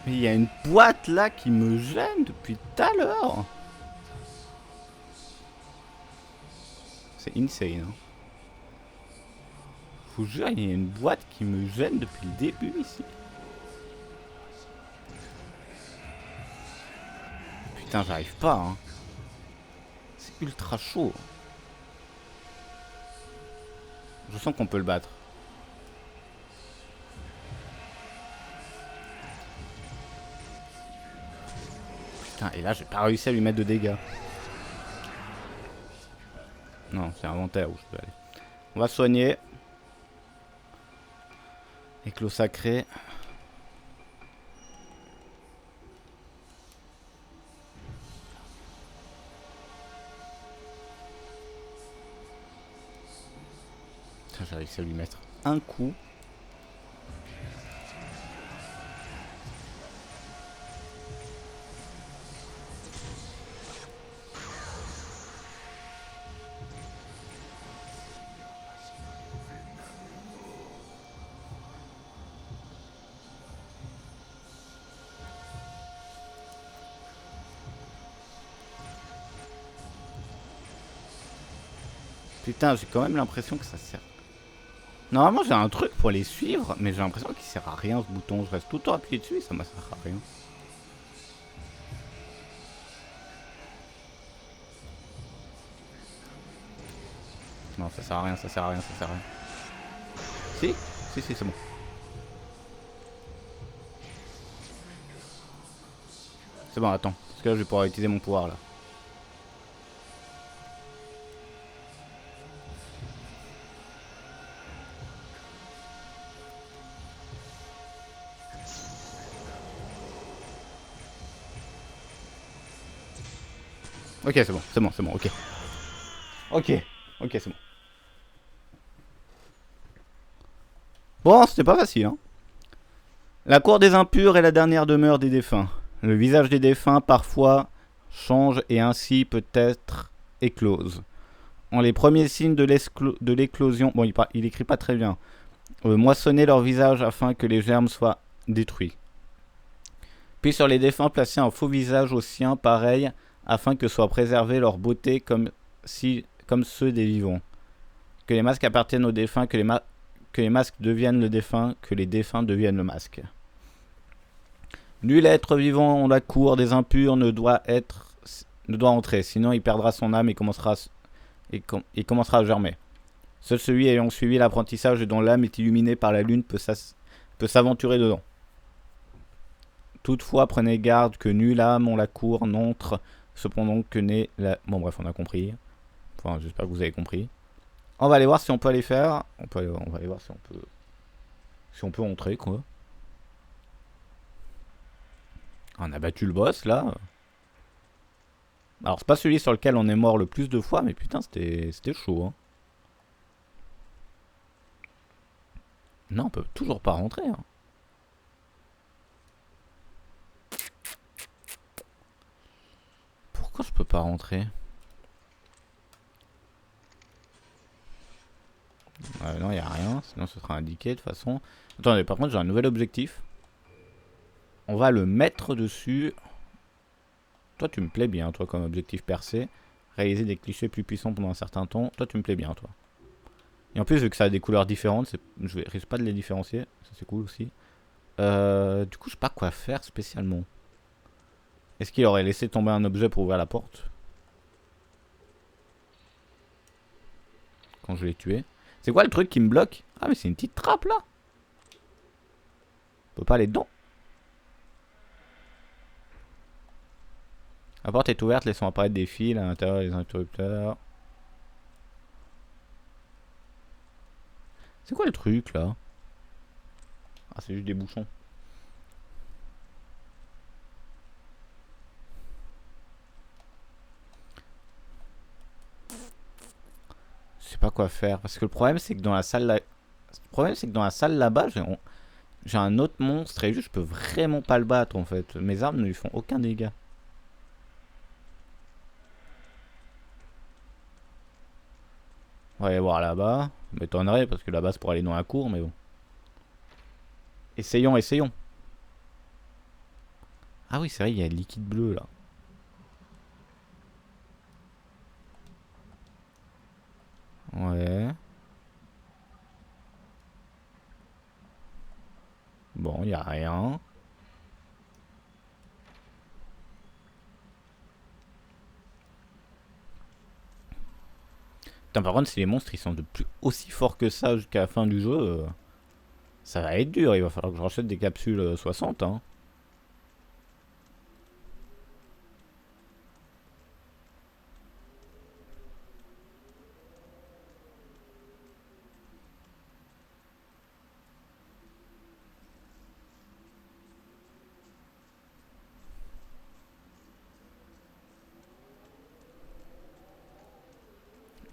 Mais il y a une boîte là qui me gêne depuis tout à l'heure. C'est insane. Hein. Je vous jure, il y a une boîte qui me gêne depuis le début ici. Putain, j'arrive pas. Hein. C'est ultra chaud. Je sens qu'on peut le battre. Putain, et là, j'ai pas réussi à lui mettre de dégâts. Non, c'est inventaire où je peux aller. On va soigner. Éclos sacré. J'ai réussi à lui mettre un coup. Putain, j'ai quand même l'impression que ça sert. Normalement, j'ai un truc pour les suivre, mais j'ai l'impression qu'il sert à rien ce bouton. Je reste tout le temps appuyé dessus et ça me sert à rien. Non, ça sert à rien, ça sert à rien, ça sert à rien. Si, Si, si, c'est bon. C'est bon, attends. Parce que là, je vais pouvoir utiliser mon pouvoir, là. Ok, c'est bon, c'est bon, c'est bon, ok. Ok, ok, c'est bon. Bon, c'était pas facile, hein. La cour des impurs est la dernière demeure des défunts. Le visage des défunts, parfois, change et ainsi peut être éclose. En les premiers signes de l'éclosion... Bon, il écrit pas très bien. Moissonner leur visage afin que les germes soient détruits. Puis sur les défunts, placer un faux visage au sien, pareil, afin que soit préservée leur beauté comme ceux des vivants. Que les masques appartiennent aux défunts, que les masques deviennent le défunt, que les défunts deviennent le masque. Nul être vivant en la cour des impurs ne doit entrer, sinon il perdra son âme et commencera à germer. Seul celui ayant suivi l'apprentissage et dont l'âme est illuminée par la lune peut s'aventurer dedans. Toutefois, prenez garde que nulle âme en la cour n'entre, cependant que n'est la... Bon bref, on a compris. Enfin, j'espère que vous avez compris. On va aller voir si on peut aller faire. On va aller voir si on peut entrer, quoi. On a battu le boss, là. Alors, c'est pas celui sur lequel on est mort le plus de fois, mais putain, c'était chaud, hein. Non, on peut toujours pas rentrer, hein. Pourquoi je peux pas rentrer? Non, y a rien, sinon ce sera indiqué de toute façon. Attendez, par contre, j'ai un nouvel objectif. On va le mettre dessus. Toi, tu me plais bien, toi, comme objectif percé. Réaliser des clichés plus puissants pendant un certain temps. Toi, tu me plais bien, toi. Et en plus, vu que ça a des couleurs différentes, je risque pas de les différencier. Ça, c'est cool aussi. Du coup, je sais pas quoi faire spécialement. Est-ce qu'il aurait laissé tomber un objet pour ouvrir la porte quand je l'ai tué? C'est quoi le truc qui me bloque? Ah, mais c'est une petite trappe là. On peut pas aller dedans. La porte est ouverte, laissons apparaître des fils à l'intérieur des interrupteurs. C'est quoi le truc là? Ah, c'est juste des bouchons. Je sais pas quoi faire. Parce que le problème, c'est que dans la salle là... Le problème, c'est que dans la salle là-bas, j'ai un autre monstre et juste, je peux vraiment pas le battre en fait. Mes armes ne lui font aucun dégât. On va aller voir là-bas. M'étonnerait parce que là-bas, c'est pour aller dans la cour, mais bon. Essayons, essayons. Ah oui, c'est vrai, il y a le liquide bleu là. Ouais. Bon, il a rien. Putain, par contre, si les monstres ils sont de plus aussi forts que ça jusqu'à la fin du jeu, ça va être dur. Il va falloir que je rachète des capsules 60. Hein.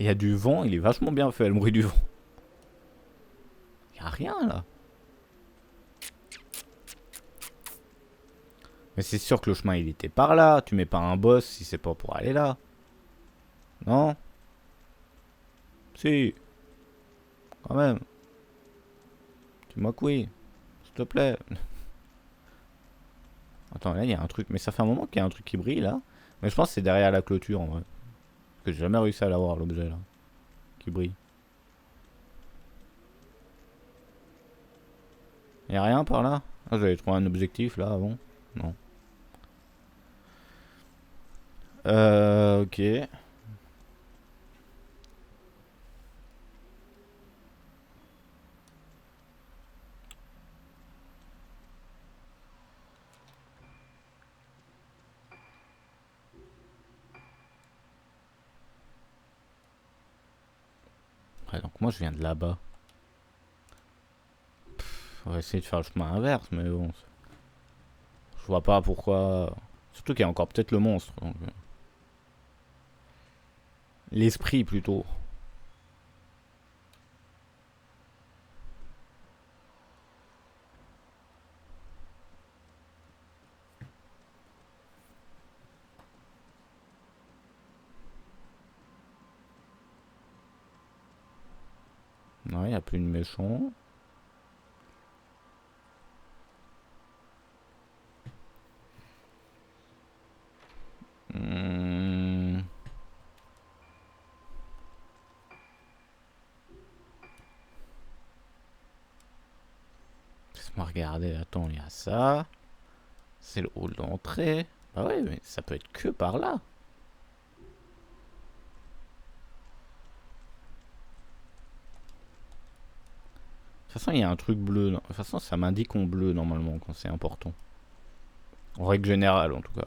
Il y a du vent, il est vachement bien fait le bruit du vent. Il y a rien là. Mais c'est sûr que le chemin il était par là. Tu mets pas un boss si c'est pas pour aller là. Non? Si. Quand même. Tu m'as couillé. S'il te plaît. Attends, là il y a un truc. Mais ça fait un moment qu'il y a un truc qui brille là. Mais je pense que c'est derrière la clôture en vrai. Parce que j'ai jamais réussi à l'avoir l'objet là. Qui brille. Y a rien par là? Ah, j'avais trouvé un objectif là avant. Non. Ok. Ouais, donc moi je viens de là-bas. On va essayer de faire le chemin inverse, mais bon. Je vois pas pourquoi. Surtout qu'il y a encore peut-être le monstre. Donc, l'esprit plutôt. Non, il n'y a plus de méchant. Hmm. Laisse-moi regarder. Attends, il y a ça. C'est le hall d'entrée. Bah ouais, mais ça peut être que par là. De toute façon, il y a un truc bleu. De toute façon, ça m'indique en bleu normalement quand c'est important. En règle générale, en tout cas.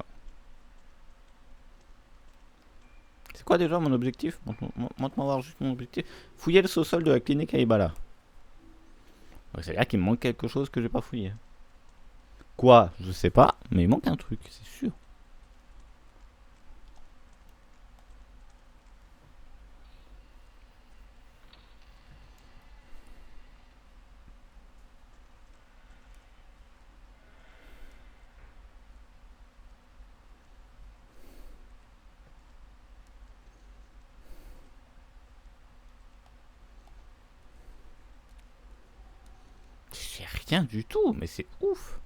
C'est quoi déjà mon objectif? Montre-moi voir juste mon objectif. Fouiller le sous-sol de la clinique à Ibala. Ouais, c'est-à-dire qu'il me manque quelque chose que j'ai pas fouillé. Quoi? Je sais pas, mais il manque un truc, c'est sûr. J'ai rien du tout, mais c'est ouf.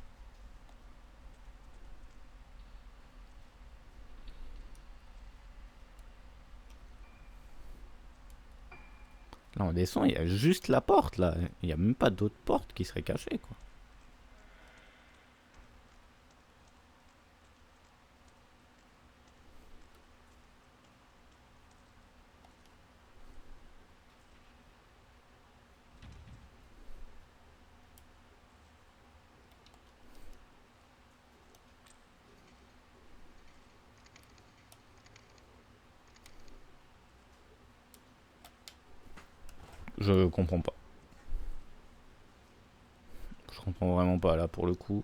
Là, on descend, il y a juste la porte, là. Il n'y a même pas d'autre porte qui serait cachée, quoi. Je comprends pas. Je comprends vraiment pas, là, pour le coup.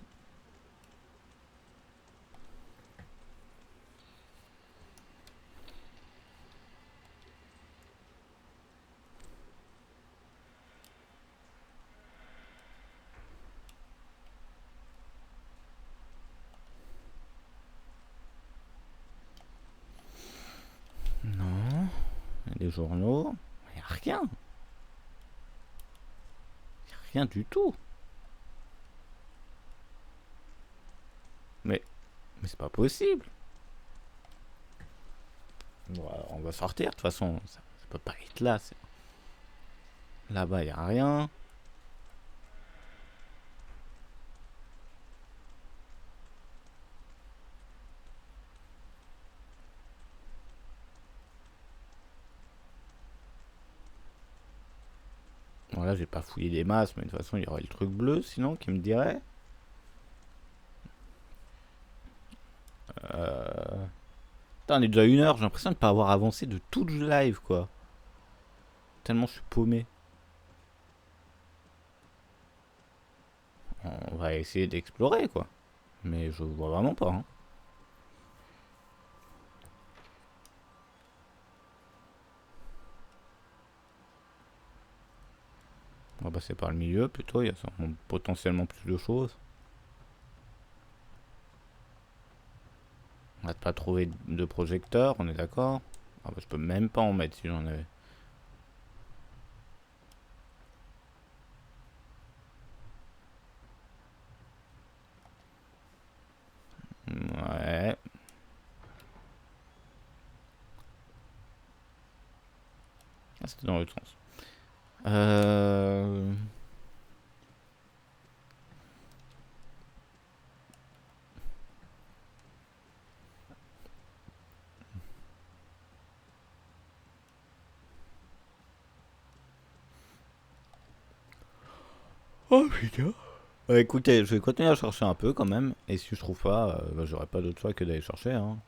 Non. Il y a des journaux. Il n'y a rien. Il n'y a rien du tout. Mais, mais c'est pas possible. Bon, alors, on va sortir, de toute façon. Ça peut pas être là. Là-bas, il n'y a rien. Bon, là, j'ai pas fouillé des masses, mais de toute façon, il y aurait le truc bleu, sinon, qui me dirait. Putain, on est déjà 1 heure, j'ai l'impression de pas avoir avancé de tout le live, quoi. Tellement je suis paumé. On va essayer d'explorer, quoi. Mais je vois vraiment pas, hein. On va passer par le milieu, plutôt, il y a potentiellement plus de choses. On va pas trouver de projecteur, on est d'accord? Ah bah, je peux même pas en mettre si j'en avais. Ouais. Ah, c'était dans l'autre sens. Euh... Oh putain. Écoutez, je vais continuer à chercher un peu quand même. Et si je trouve pas, bah, j'aurai pas d'autre choix que d'aller chercher, hein.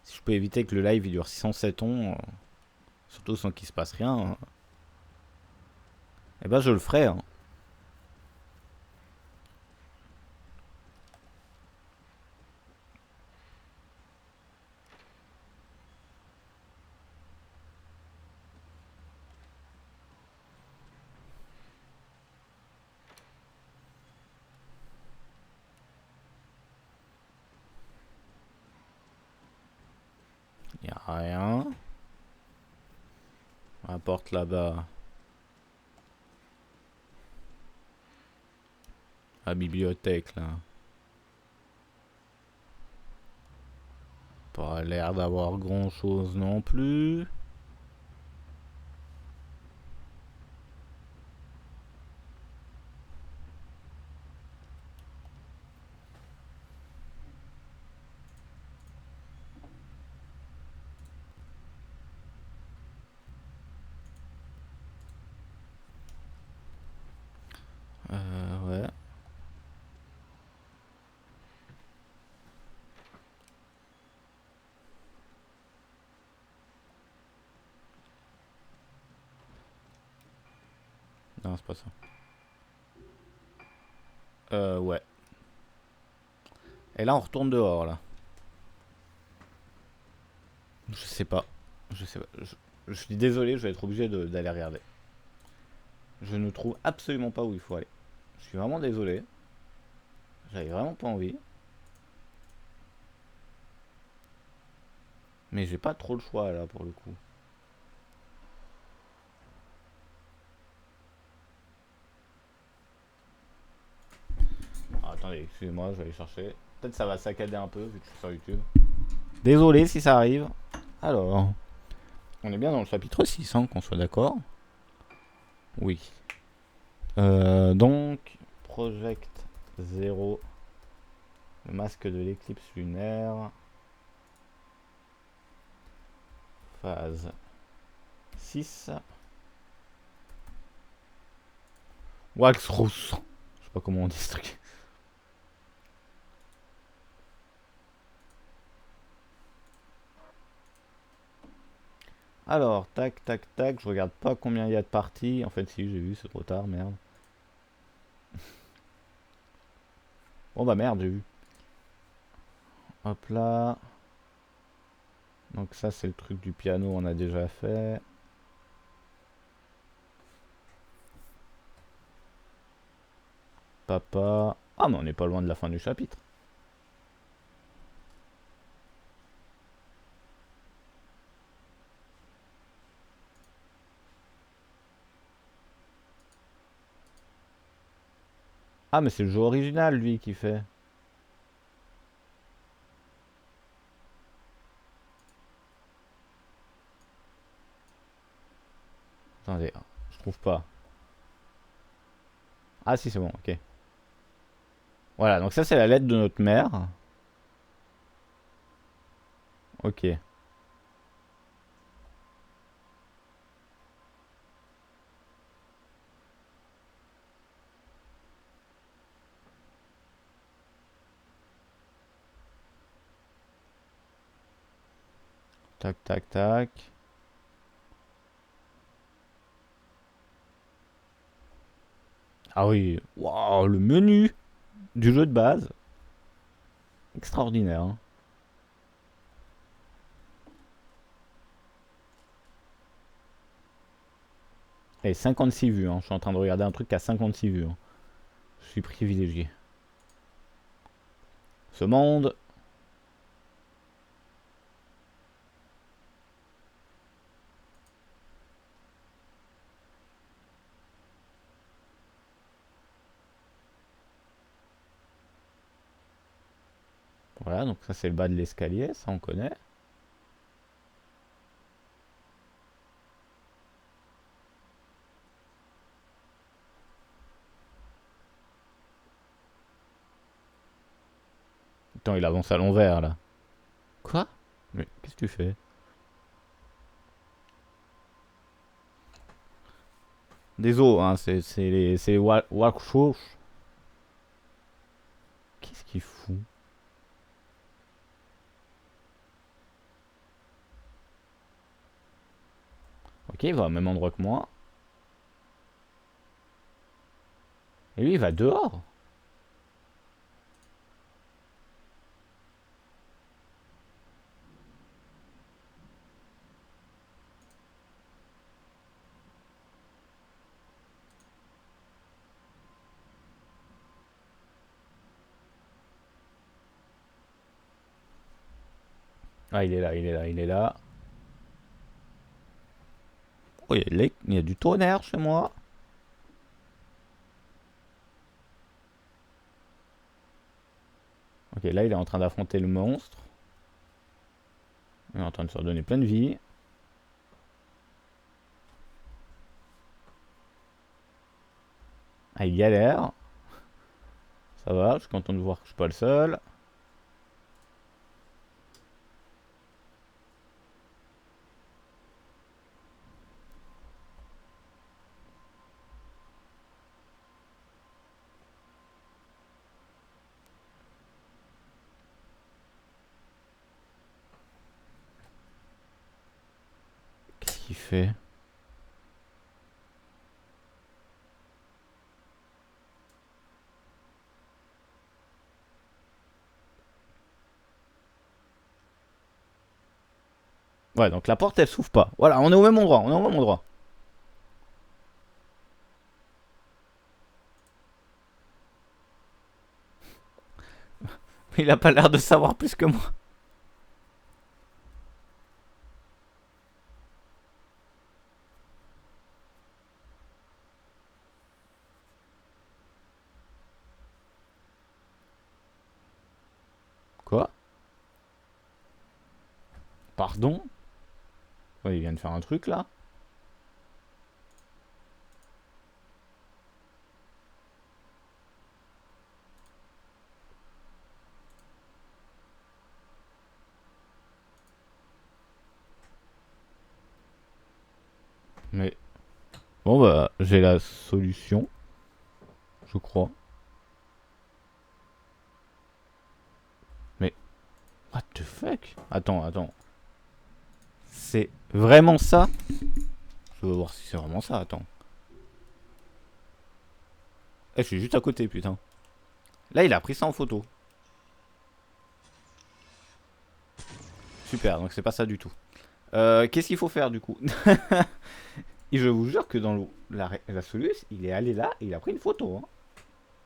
Si je peux éviter que le live il dure 607 ans, surtout sans qu'il se passe rien, hein, eh ben je le ferai. Hein. Y a rien. La porte là-bas. La bibliothèque là. Pas l'air d'avoir grand chose non plus. Ouais. Non, c'est pas ça. Ouais. Et là, on retourne dehors, là. Je sais pas. Je sais pas. Je suis désolé, je vais être obligé d'aller regarder. Je ne trouve absolument pas où il faut aller. Je suis vraiment désolé. J'avais vraiment pas envie. Mais j'ai pas trop le choix, là, pour le coup. Ah, attendez, excusez-moi, je vais aller chercher. Peut-être ça va saccader un peu, vu que je suis sur YouTube. Désolé si ça arrive. Alors, on est bien dans le chapitre 6, hein, qu'on soit d'accord. Oui. Donc, Project 0, le masque de l'éclipse lunaire, phase 6, Wax Rousse. Je sais pas comment on dit ce truc. Alors, tac, tac, tac, je regarde pas combien il y a de parties. En fait, si, j'ai vu, c'est trop tard, merde. Bon bah merde, j'ai vu. Hop là. Donc ça, c'est le truc du piano, on a déjà fait. Papa. Ah, mais on n'est pas loin de la fin du chapitre. Ah, mais c'est le jeu original, lui, qui fait. Attendez, je trouve pas. Ah si, c'est bon, ok. Voilà, donc ça c'est la lettre de notre mère. Ok. Tac, tac, tac. Ah oui, waouh, le menu du jeu de base. Extraordinaire. Hein. Et 56 vues, hein. Je suis en train de regarder un truc à 56 vues. Hein. Je suis privilégié. Ce monde. Voilà, donc ça c'est le bas de l'escalier, ça on connaît. Attends, il avance à l'envers là. Quoi? Mais qu'est-ce que tu fais? Désolé, hein, c'est les Wakshouch. Qu'est-ce qu'il fout? Ok, il va au même endroit que moi. Et lui, il va dehors. Ah, il est là, il est là, il est là. Oh, il y a du tonnerre chez moi. Ok, là, il est en train d'affronter le monstre. Il est en train de se redonner plein de vie. Ah, il galère. Ça va, je suis content de voir que je suis pas le seul. Qu'est-ce qu'il fait? Ouais, donc la porte, elle s'ouvre pas. Voilà, on est au même endroit, on est au même endroit. Il a pas l'air de savoir plus que moi. Quoi? Pardon? Ouais, il vient de faire un truc là. Mais bon bah j'ai la solution, je crois. Mais what the fuck? Attends, attends. C'est vraiment ça? Je veux voir si c'est vraiment ça, attends. Eh, je suis juste à côté, putain. Là, il a pris ça en photo. Super, donc c'est pas ça du tout. Qu'est-ce qu'il faut faire du coup? Et je vous jure que dans la soluce, il est allé là et il a pris une photo. Hein.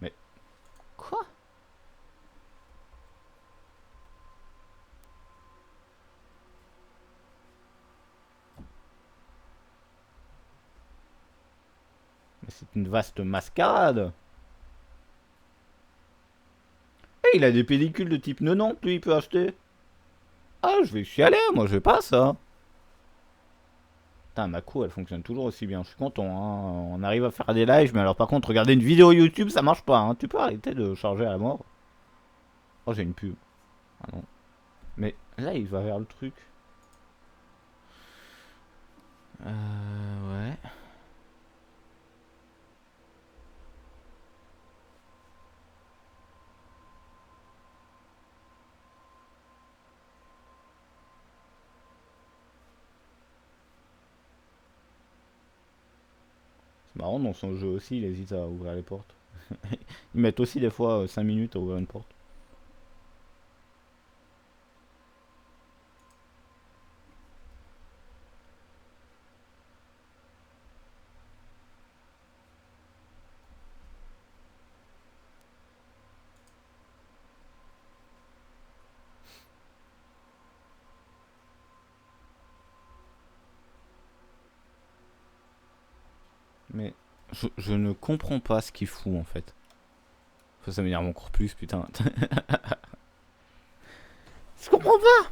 Mais quoi? Mais c'est une vaste mascarade. Et il a des pellicules de type 90, lui, il peut acheter. Ah, je vais y aller, moi je vais pas ça. Putain, ma co, elle fonctionne toujours aussi bien, je suis content. Hein. On arrive à faire des lives, mais alors par contre, regarder une vidéo YouTube, ça marche pas. Hein. Tu peux arrêter de charger à la mort. Oh, j'ai une pub. Ah non. Mais là, il va vers le truc. Ouais. C'est marrant, dans son jeu aussi, il hésite à ouvrir les portes. Ils mettent aussi des fois 5 minutes à ouvrir une porte. Mais je ne comprends pas ce qu'il fout en fait. Ça m'énerve encore plus, putain. Je comprends pas.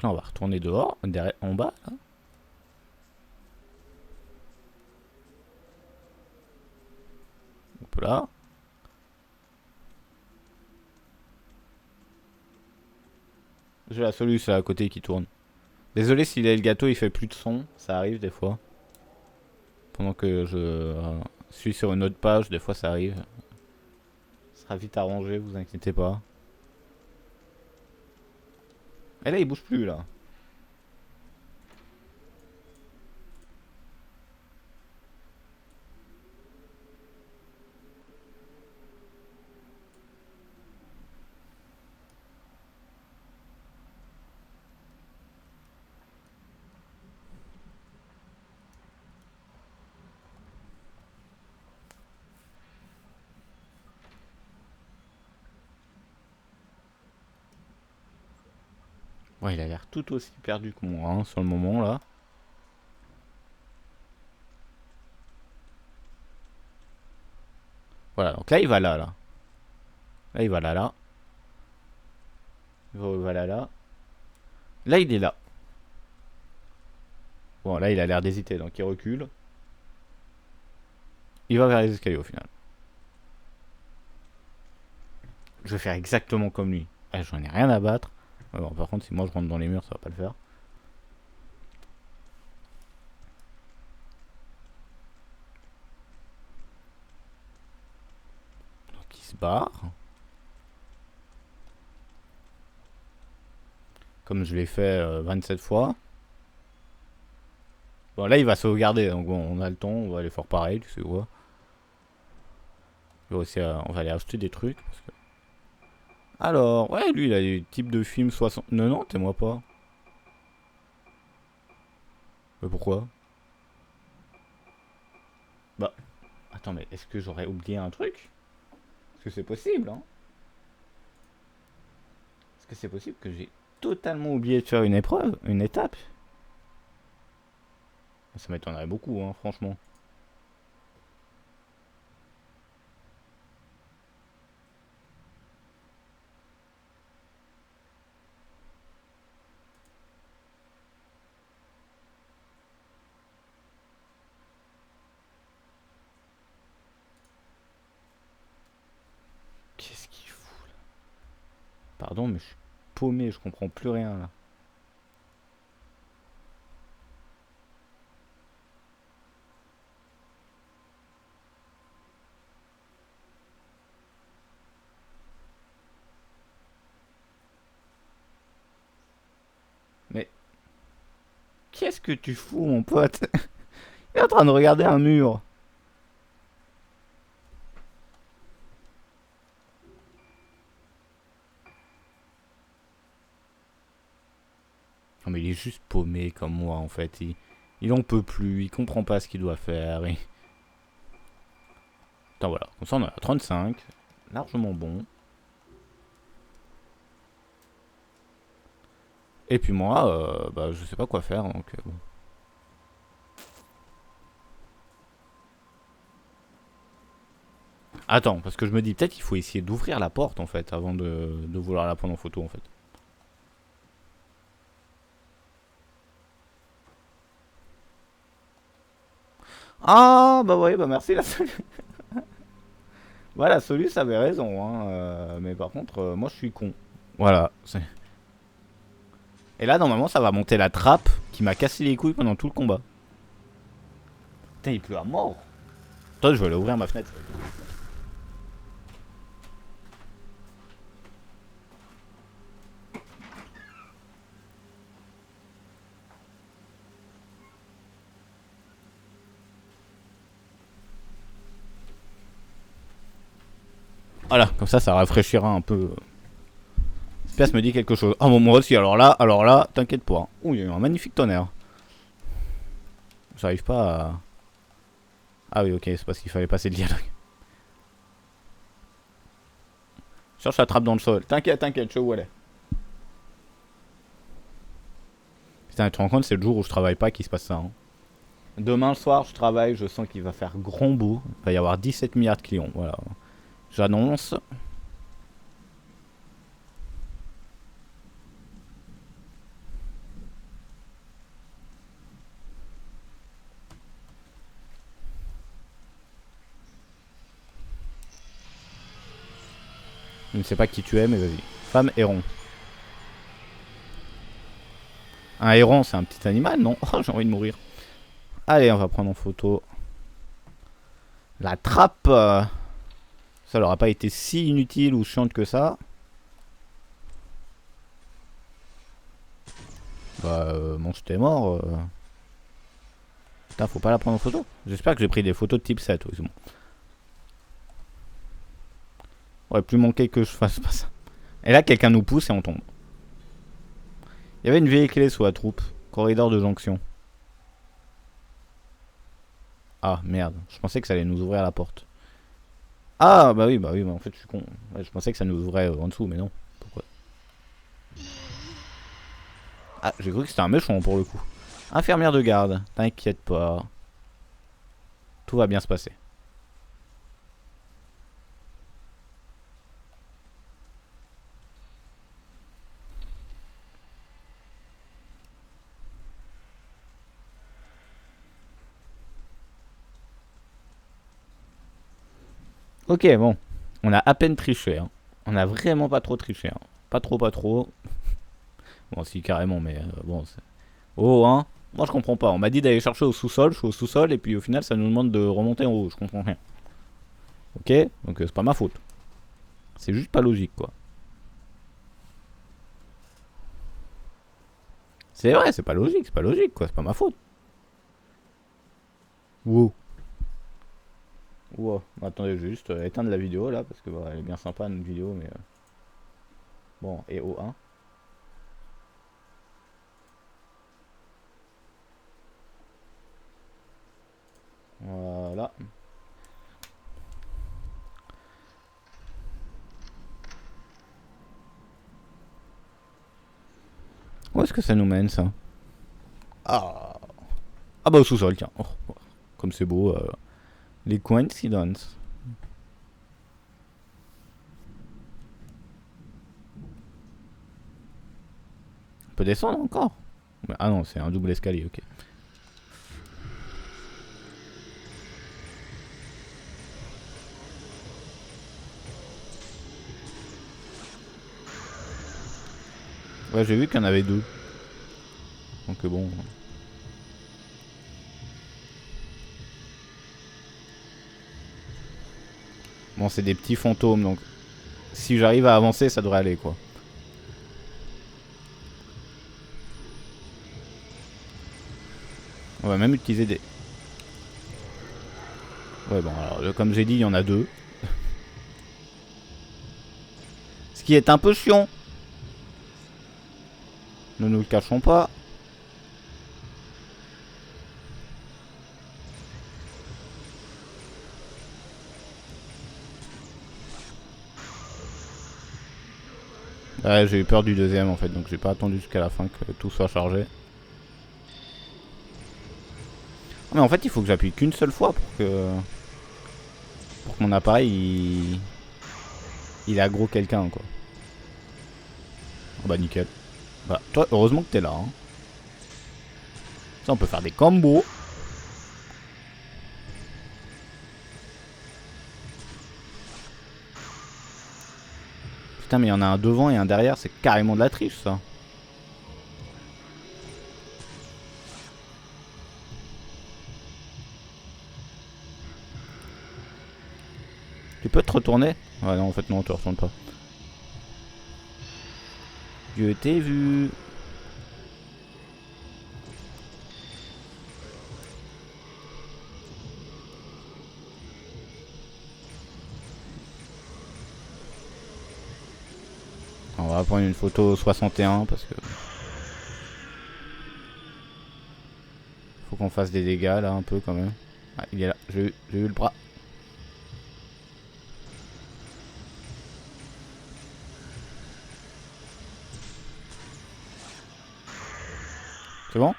Là, on va retourner dehors, derrière, en bas. Là. Hop là. J'ai la solution à côté qui tourne. Désolé si le gâteau il fait plus de son, ça arrive des fois. Pendant que je suis sur une autre page, des fois ça arrive. Ça sera vite arrangé, vous inquiétez pas. Et là il bouge plus là. Ouais, il a l'air tout aussi perdu que moi hein, sur le moment là. Voilà, donc là il va là, là. Là il va là, là. Il va là, là. Là il est là. Bon, là il a l'air d'hésiter, donc il recule. Il va vers les escaliers au final. Je vais faire exactement comme lui. Ah, j'en ai rien à battre. Bon, par contre, si moi je rentre dans les murs, ça va pas le faire. Donc il se barre. Comme je l'ai fait 27 fois. Bon, là il va sauvegarder, donc bon, on a le temps, on va aller faire pareil, tu sais quoi. On va aller acheter des trucs. Parce que... Alors, ouais, lui il a des types de films 60. Non, non, t'es-moi pas. Mais pourquoi? Bah, attends, mais est-ce que j'aurais oublié un truc? Est-ce que c'est possible, hein? Est-ce que c'est possible que j'ai totalement oublié de faire une épreuve, une étape? Ça m'étonnerait beaucoup, hein, franchement. Qu'est-ce qu'il fout là? Pardon, mais je suis paumé, je comprends plus rien là. Mais qu'est-ce que tu fous, mon pote? Il est en train de regarder un mur. Non, mais il est juste paumé comme moi en fait. Il en peut plus, il comprend pas ce qu'il doit faire. Attends, voilà. Comme ça, on a 35. Largement bon. Et puis moi, bah, je sais pas quoi faire donc bon. Attends, parce que je me dis peut-être qu'il faut essayer d'ouvrir la porte en fait avant de vouloir la prendre en photo en fait. Ah bah ouais, bah merci la solu. Voilà, la solu ça avait raison, hein. Mais par contre, moi je suis con. Voilà. Et là, normalement, ça va monter la trappe qui m'a cassé les couilles pendant tout le combat. Putain, il pleut à mort. Toi, je vais aller ouvrir ma fenêtre. Voilà, comme ça rafraîchira un peu. Cette pièce me dit quelque chose. Ah bon, moi aussi, alors là, t'inquiète pas. Ouh, il y a eu un magnifique tonnerre. J'arrive pas à... Ah oui, ok, c'est parce qu'il fallait passer le dialogue. Cherche la trappe dans le sol. T'inquiète, t'inquiète, je sais où elle est. Putain, tu te rends compte, c'est le jour où je travaille pas qu'il se passe ça. Hein. Demain soir, je travaille, je sens qu'il va faire grand beau. Il va y avoir 17 milliards de clients, voilà. J'annonce. Je ne sais pas qui tu es, mais vas-y. Femme héron. Un héron, c'est un petit animal, non? Oh, j'ai envie de mourir. Allez, on va prendre en photo. La trappe. Ça leur a pas été si inutile ou chiante que ça. Bah, monstre est mort. Putain, faut pas la prendre en photo. J'espère que j'ai pris des photos de type 7. Oui, c'est bon. Aurait plus manqué que je fasse pas ça. Et là, quelqu'un nous pousse et on tombe. Il y avait une vieille clé sous la troupe. Corridor de jonction. Ah, merde. Je pensais que ça allait nous ouvrir la porte. Ah, bah oui, bah en fait, je suis con. Ouais, je pensais que ça nous ouvrait en dessous, mais non. Pourquoi? Ah, j'ai cru que c'était un méchant pour le coup. Infirmière de garde. T'inquiète pas. Tout va bien se passer. Ok, bon. On a à peine triché. Hein. On a vraiment pas trop triché. Hein. Pas trop, pas trop. Bon, si, carrément, mais bon. Oh, hein. Moi, je comprends pas. On m'a dit d'aller chercher au sous-sol. Je suis au sous-sol. Et puis, au final, ça nous demande de remonter en haut. Je comprends rien. Ok? Donc, c'est pas ma faute. C'est juste pas logique, quoi. C'est vrai, c'est pas logique, quoi. C'est pas ma faute. Wow. Wow. Attendez, je vais juste éteindre la vidéo là, parce que bah, elle est bien sympa notre vidéo, mais. Bon, et au 1. Voilà. Où est-ce que ça nous mène ça? Ah. Ah bah au sous-sol, tiens. Oh, oh. Comme c'est beau. Les coincidences. On peut descendre encore? Ah non, c'est un double escalier, ok. Ouais, j'ai vu qu'il y en avait deux. Donc bon. Bon, c'est des petits fantômes, donc si j'arrive à avancer, ça devrait aller, quoi. On va même utiliser des... Ouais, bon, alors, comme j'ai dit, il y en a deux. Ce qui est un peu chiant. Ne nous le cachons pas. Ouais, j'ai eu peur du deuxième en fait, donc j'ai pas attendu jusqu'à la fin que tout soit chargé. Ah, mais en fait, il faut que j'appuie qu'une seule fois pour que mon appareil il aggro quelqu'un quoi. Oh, bah nickel. Bah, toi, heureusement que t'es là. Hein. Ça, on peut faire des combos. Putain, mais il y en a un devant et un derrière, c'est carrément de la triche ça. Tu peux te retourner? Ouais, non, en fait, non, tu retournes pas. Je t'ai vu. On va prendre une photo 61 parce que. Faut qu'on fasse des dégâts là, un peu quand même. Ah, il est là, j'ai eu le bras. C'est bon?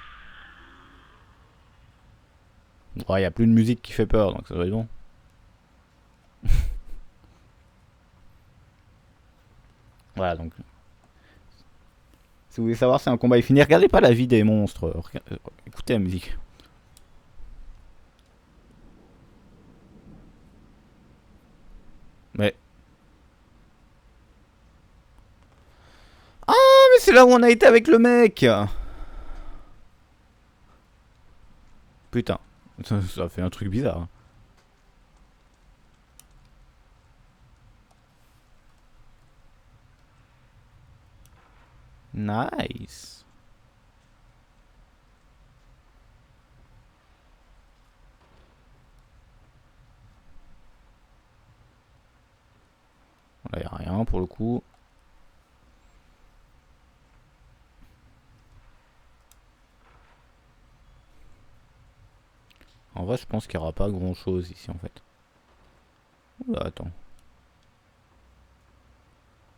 Oh, y a plus de musique qui fait peur, donc ça doit être bon. Voilà, donc. Si vous voulez savoir si un combat est fini, regardez pas la vie des monstres. Écoutez la musique. Mais. c'est là où on a été avec le mec. Putain, ça fait un truc bizarre. Nice. Là, y a rien pour le coup. En vrai, je pense qu'il n'y aura pas grand chose ici en fait. Oula, attends.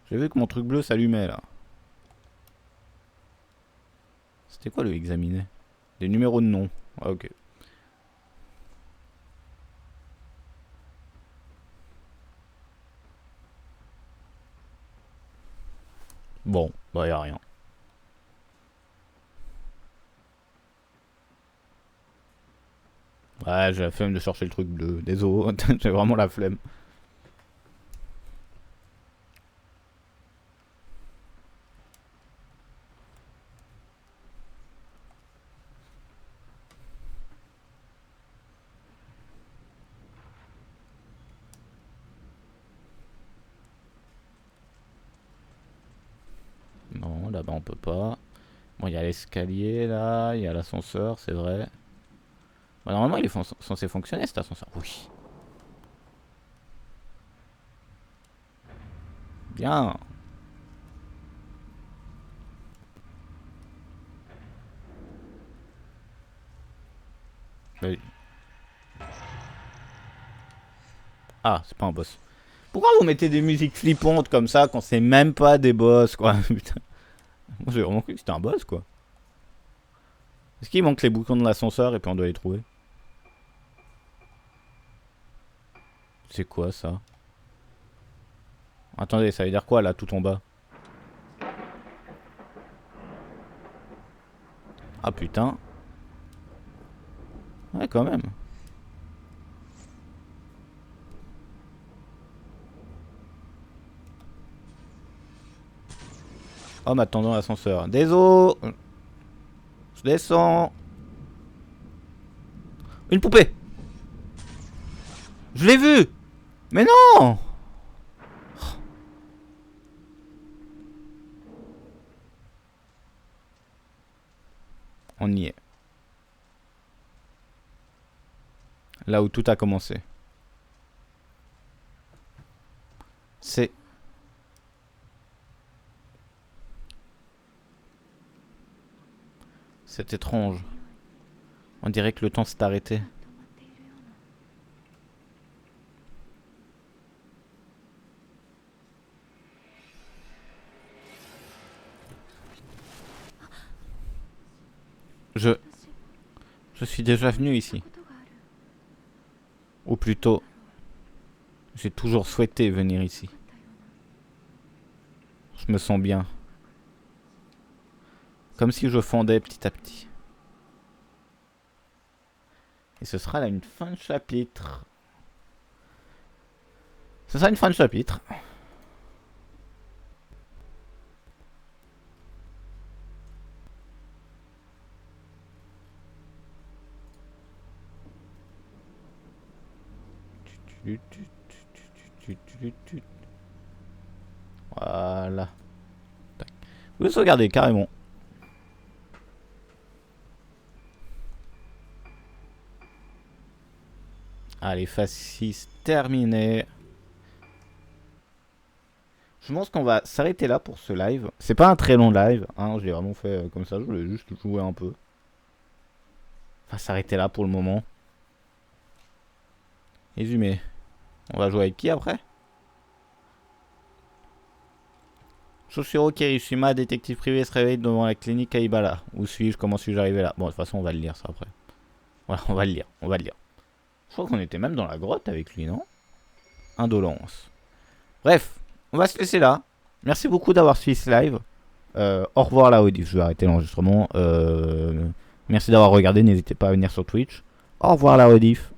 J'ai vu que mon truc bleu s'allumait là. C'était quoi le examiner? Des numéros de nom. Ah, ok. Bon, bah y'a rien. Ouais, j'ai la flemme de chercher le truc bleu. Désolé, j'ai vraiment la flemme. Non, là-bas on peut pas. Bon, il y a l'escalier là, il y a l'ascenseur, c'est vrai. Bah, normalement, il est censé fonctionner cet ascenseur. Oui. Bien. Oui. Ah, c'est pas un boss. Pourquoi vous mettez des musiques flippantes comme ça quand c'est même pas des boss, quoi? Putain. Moi, j'ai vraiment cru que c'était un boss, quoi. Est-ce qu'il manque les boutons de l'ascenseur et puis on doit les trouver? C'est quoi ça? Attendez, ça veut dire quoi là, tout en bas? Ah putain. Ouais, quand même. Oh, m'attendons l'ascenseur. Désolé. Je descends. Une poupée. Je l'ai vue. Mais non. On y est. Là où tout a commencé. C'est... C'est étrange. On dirait que le temps s'est arrêté. Je suis déjà venu ici. Ou plutôt, j'ai toujours souhaité venir ici. Je me sens bien. Comme si je fondais petit à petit. Et ce sera là une fin de chapitre. Ce sera une fin de chapitre. Voilà. Vous sauvegardez carrément. Allez, phase 6 terminée. Je pense qu'on va s'arrêter là pour ce live. C'est pas un très long live, hein, je l'ai vraiment fait comme ça, je voulais juste jouer un peu. On va s'arrêter là pour le moment. Résumé. On va jouer avec qui après? Soshiro Kirishima, détective privé, se réveille devant la clinique Aibala. Où suis-je? Comment suis-je arrivé là? Bon, de toute façon, on va le lire ça après. Voilà, on va le lire, on va le lire. Je crois qu'on était même dans la grotte avec lui, non? Indolence. Bref, on va se laisser là. Merci beaucoup d'avoir suivi ce live. Au revoir la rediff, je vais arrêter l'enregistrement. Merci d'avoir regardé, n'hésitez pas à venir sur Twitch. Au revoir la rediff.